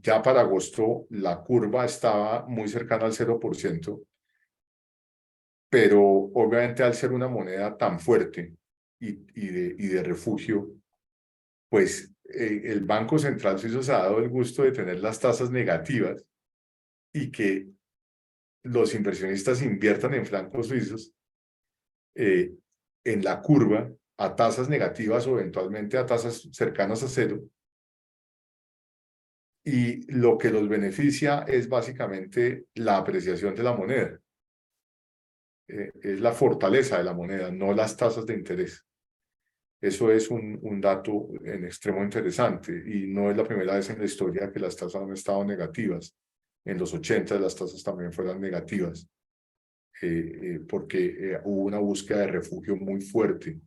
ya para agosto la curva estaba muy cercana al 0%, pero obviamente al ser una moneda tan fuerte y de refugio, pues el Banco Central Suizo se ha dado el gusto de tener las tasas negativas, y que los inversionistas inviertan en francos suizos en la curva a tasas negativas o eventualmente a tasas cercanas a 0. Y lo que los beneficia es básicamente la apreciación de la moneda. Es la fortaleza de la moneda, no las tasas de interés. Eso es un dato en extremo interesante, y no es la primera vez en la historia que las tasas han estado negativas. En los 80 las tasas también fueron negativas, porque hubo una búsqueda de refugio muy fuerte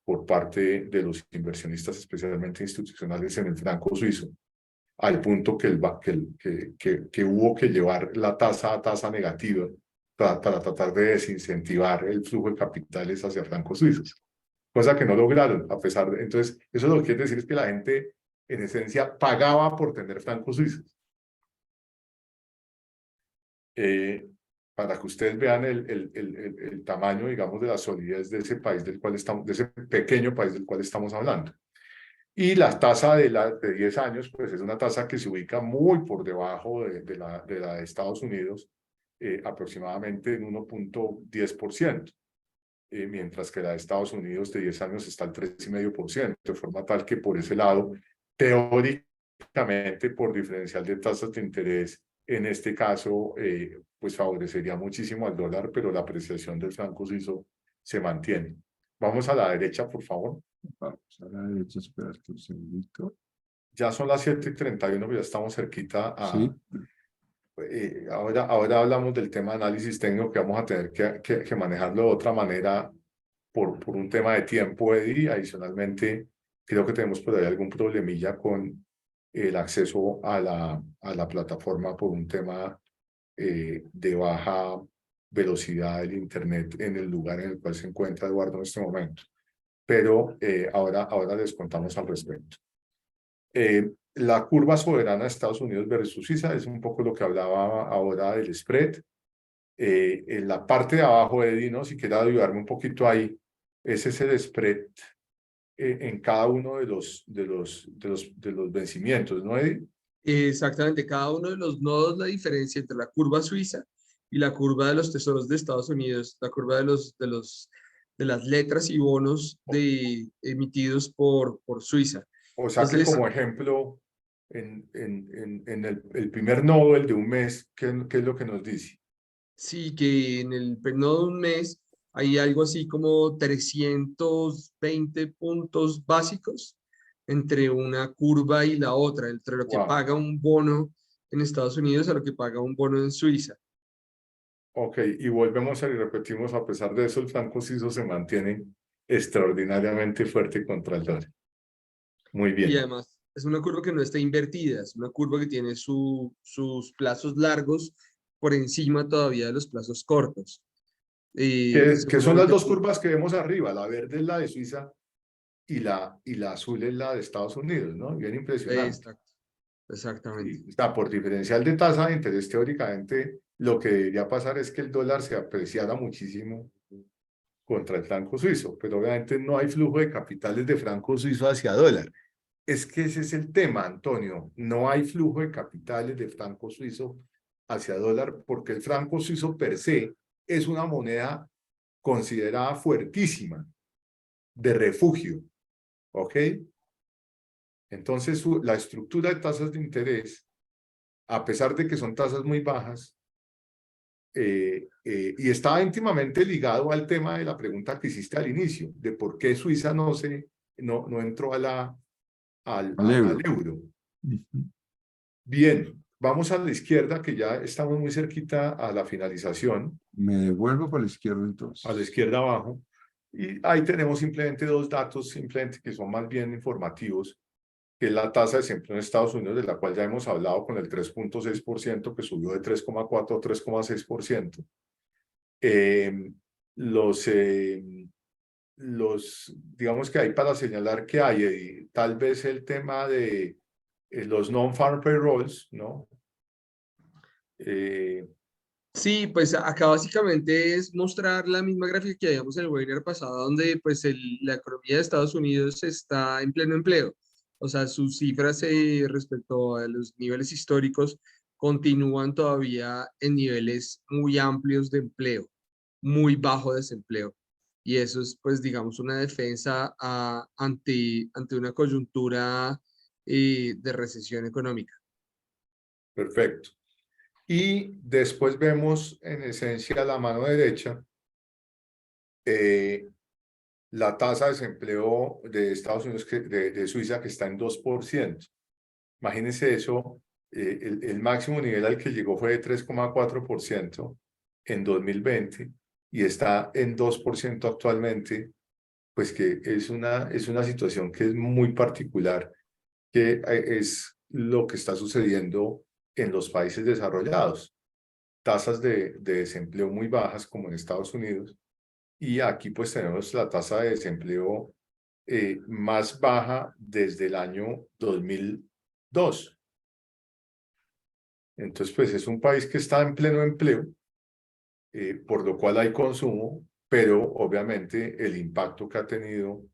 por parte de los inversionistas, especialmente institucionales, en el franco suizo, al punto que hubo que llevar la tasa a tasa negativa para tratar de desincentivar el flujo de capitales hacia francos suizos, cosa que no lograron, a pesar de... Entonces, eso lo que quiere decir es que la gente, en esencia, pagaba por tener francos suizos. Para que ustedes vean el tamaño, digamos, de la solidez de ese país del cual estamos, de ese pequeño país del cual estamos hablando. Y la tasa de 10 años, pues es una tasa que se ubica muy por debajo de la de Estados Unidos, aproximadamente en 1,10%. mientras que la de Estados Unidos de 10 años está al 3,5%, de forma tal que por ese lado, teóricamente, por diferencial de tasas de interés, en este caso, pues favorecería muchísimo al dólar, pero la apreciación del franco suizo se mantiene. Vamos a la derecha, por favor. Vamos a la derecha, espérate un segundito. Ya son las 7:31, pero ya estamos cerquita a... Sí. Ahora hablamos del tema de análisis técnico que vamos a tener que manejarlo de otra manera por un tema de tiempo, Eddie. Adicionalmente, creo que tenemos por ahí algún problemilla con el acceso a la plataforma por un tema de baja velocidad del Internet en el lugar en el cual se encuentra Eduardo en este momento. Pero ahora les contamos al respecto. La curva soberana de Estados Unidos versus Suiza es un poco lo que hablaba ahora del spread. En la parte de abajo, Eddie, ¿no? Si quiere ayudarme un poquito ahí, ese es el spread en cada uno de los vencimientos, ¿no, Eddie? Exactamente, cada uno de los nodos, la diferencia entre la curva suiza y la curva de los tesoros de Estados Unidos, la curva de las letras y bonos emitidos por Suiza. O sea que como ejemplo, en el primer nodo, el de un mes, ¿qué es lo que nos dice? Sí, que en el nodo de un mes hay algo así como 320 puntos básicos entre una curva y la otra, entre lo que paga un bono en Estados Unidos a lo que paga un bono en Suiza. Ok, y volvemos y repetimos, a pesar de eso, el franco suizo se mantiene extraordinariamente fuerte contra el dólar. Muy bien. Y además es una curva que no está invertida, es una curva que tiene sus plazos largos por encima todavía de los plazos cortos. Que son las dos curvas que vemos arriba, la verde es la de Suiza y la azul es la de Estados Unidos, ¿no? Bien impresionante. Exactamente. Sí, está por diferencial de tasa de interés, teóricamente, lo que debería pasar es que el dólar se apreciara muchísimo contra el franco suizo, pero obviamente no hay flujo de capitales de franco suizo hacia dólar. Es que ese es el tema, Antonio. No hay flujo de capitales de franco suizo hacia dólar porque el franco suizo per se es una moneda considerada fuertísima de refugio, ¿ok? Entonces, la estructura de tasas de interés, a pesar de que son tasas muy bajas, y está íntimamente ligado al tema de la pregunta que hiciste al inicio, de por qué Suiza no entró al euro. Bien, vamos a la izquierda, que ya estamos muy cerquita a la finalización. Me devuelvo para la izquierda entonces. A la izquierda abajo. Y ahí tenemos simplemente dos datos, simplemente que son más bien informativos, que es la tasa de desempleo en Estados Unidos, de la cual ya hemos hablado con el 3,6%, que subió de 3,4 a 3,6%. Digamos que hay para señalar que hay tal vez el tema de los non-farm payrolls, ¿no? Sí, pues acá básicamente es mostrar la misma gráfica que habíamos en el webinar pasado, donde pues la economía de Estados Unidos está en pleno empleo. O sea, sus cifras respecto a los niveles históricos continúan todavía en niveles muy amplios de empleo, muy bajo desempleo. Y eso es, pues, digamos, una defensa ante una coyuntura de recesión económica. Perfecto. Y después vemos en esencia la mano derecha, la tasa de desempleo de Estados Unidos, de Suiza, que está en 2%. Imagínense eso, el máximo nivel al que llegó fue de 3,4% en 2020 y está en 2% actualmente, pues que es una situación que es muy particular, que es lo que está sucediendo en los países desarrollados. Tasas de desempleo muy bajas como en Estados Unidos, y aquí pues tenemos la tasa de desempleo más baja desde el año 2002. Entonces pues es un país que está en pleno empleo, por lo cual hay consumo, pero obviamente el impacto que ha tenido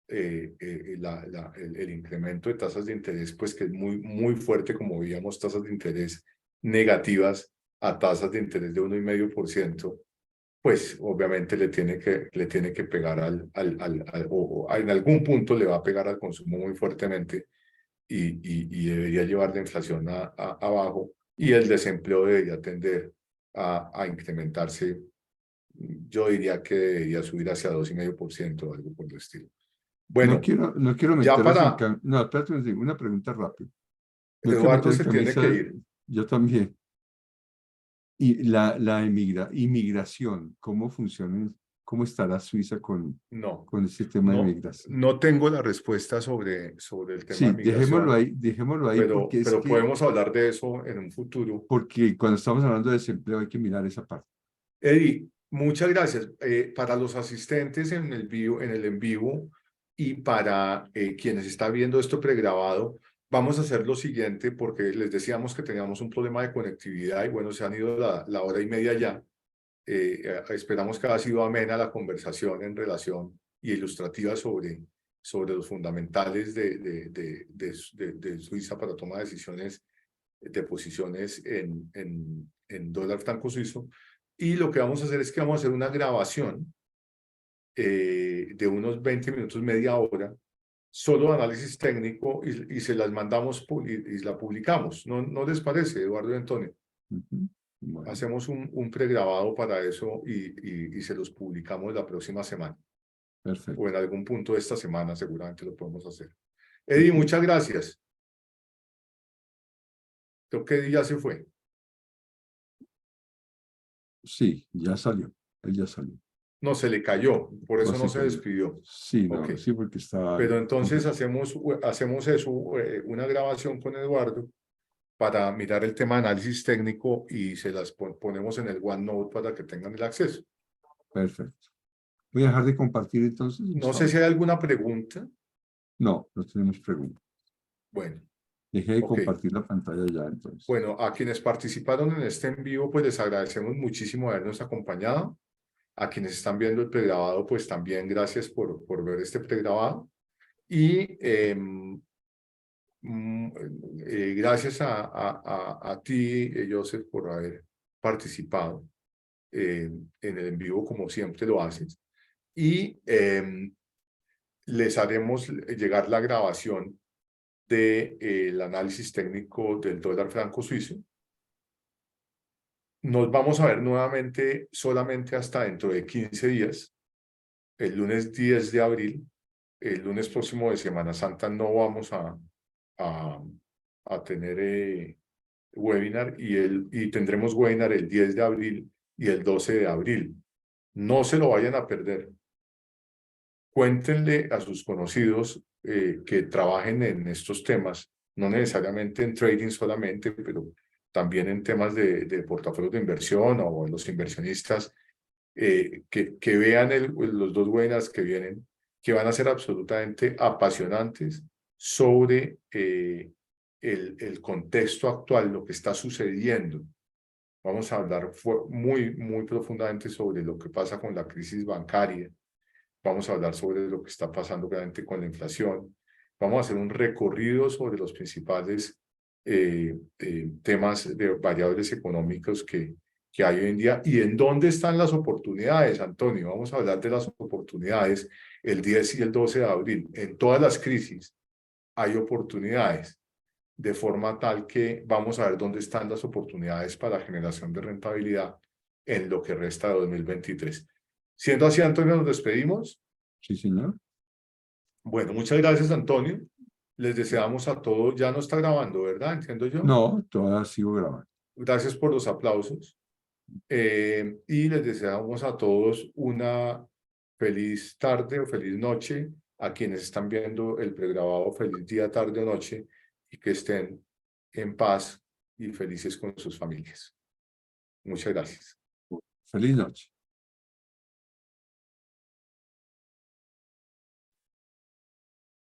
el incremento de tasas de interés, pues que es muy fuerte, como veíamos, tasas de interés negativas a tasas de interés de 1,5%, pues obviamente le tiene que pegar o en algún punto le va a pegar al consumo muy fuertemente y debería llevar la inflación abajo y el desempleo debería tender a incrementarse. Yo diría que debería subir hacia 2,5% o algo por el estilo. No Bueno, quiero ya meterlos en para no, espérate una pregunta rápida. No quiero Eduardo meter en se tiene camisa, que ir. yo también. Y la inmigración, ¿cómo funciona? ¿Cómo estará Suiza No, con este tema de no, migración? no tengo la respuesta sobre el tema Sí, de migración, dejémoslo ahí porque es pero que, podemos hablar de eso en un futuro. porque cuando estamos hablando de desempleo hay que mirar esa parte. Eddie, muchas gracias. Para los asistentes en el en vivo y para quienes están viendo esto pregrabado, vamos a hacer lo siguiente porque les decíamos que teníamos un problema de conectividad y bueno, se han ido la hora y media ya. Esperamos que haya sido amena la conversación en relación y ilustrativa sobre los fundamentales de Suiza para toma de decisiones de posiciones en dólar franco suizo. Y lo que vamos a hacer es que vamos a hacer una grabación de unos 20 minutos, media hora, solo análisis técnico y se las mandamos y la publicamos. ¿No les parece, Eduardo y Antonio? Bueno, Hacemos un pregrabado para eso y se los publicamos la próxima semana o perfecto. en algún punto de esta semana seguramente lo podemos hacer. Eddie, muchas gracias. Creo que Eddie ya se fue. Sí, ya salió. Él ya salió. No, se le cayó, por No eso no se se cayó. despidió. Sí, Ok. no, sí, porque está Pero entonces completo. hacemos eso, una grabación con Eduardo para mirar el tema de análisis técnico y se las ponemos en el OneNote para que tengan el acceso. Perfecto. Voy a dejar de compartir entonces, No sé si Gustavo. hay alguna pregunta. No, no tenemos preguntas. Bueno, Dejé de ok. compartir la pantalla ya entonces. Bueno, a quienes participaron en este en vivo, pues les agradecemos muchísimo habernos acompañado. A quienes están viendo el pregrabado, pues también gracias por ver este pregrabado. Y gracias a ti, Joseph, por haber participado en el en vivo como siempre lo haces. Y les haremos llegar la grabación del análisis técnico del dólar franco suizo. Nos vamos a ver nuevamente solamente hasta dentro de 15 días, el lunes 10 de abril. El lunes próximo de Semana Santa no vamos a tener webinar y tendremos webinar el 10 de abril y el 12 de abril. No se lo vayan a perder. Cuéntenle a sus conocidos que trabajen en estos temas, no necesariamente en trading solamente, pero también en temas de portafolios de inversión o los inversionistas, que vean los dos webinars que vienen, que van a ser absolutamente apasionantes sobre el contexto actual, lo que está sucediendo. Vamos a hablar muy profundamente sobre lo que pasa con la crisis bancaria. Vamos a hablar sobre lo que está pasando realmente con la inflación. Vamos a hacer un recorrido sobre los principales temas de variables económicos que hay hoy en día y en dónde están las oportunidades, Antonio. Vamos a hablar de las oportunidades el 10 y el 12 de abril. En todas las crisis hay oportunidades, de forma tal que vamos a ver dónde están las oportunidades para generación de rentabilidad en lo que resta de 2023. Siendo así, Antonio, nos despedimos. Sí, señor. Bueno, muchas gracias, Antonio. Les deseamos a todos, ya no está grabando, ¿verdad? Entiendo yo. No, todavía sigo grabando. Gracias por los aplausos. Y les deseamos a todos una feliz tarde o feliz noche. A quienes están viendo el pregrabado, feliz día, tarde o noche y que estén en paz y felices con sus familias. Muchas gracias. Feliz noche.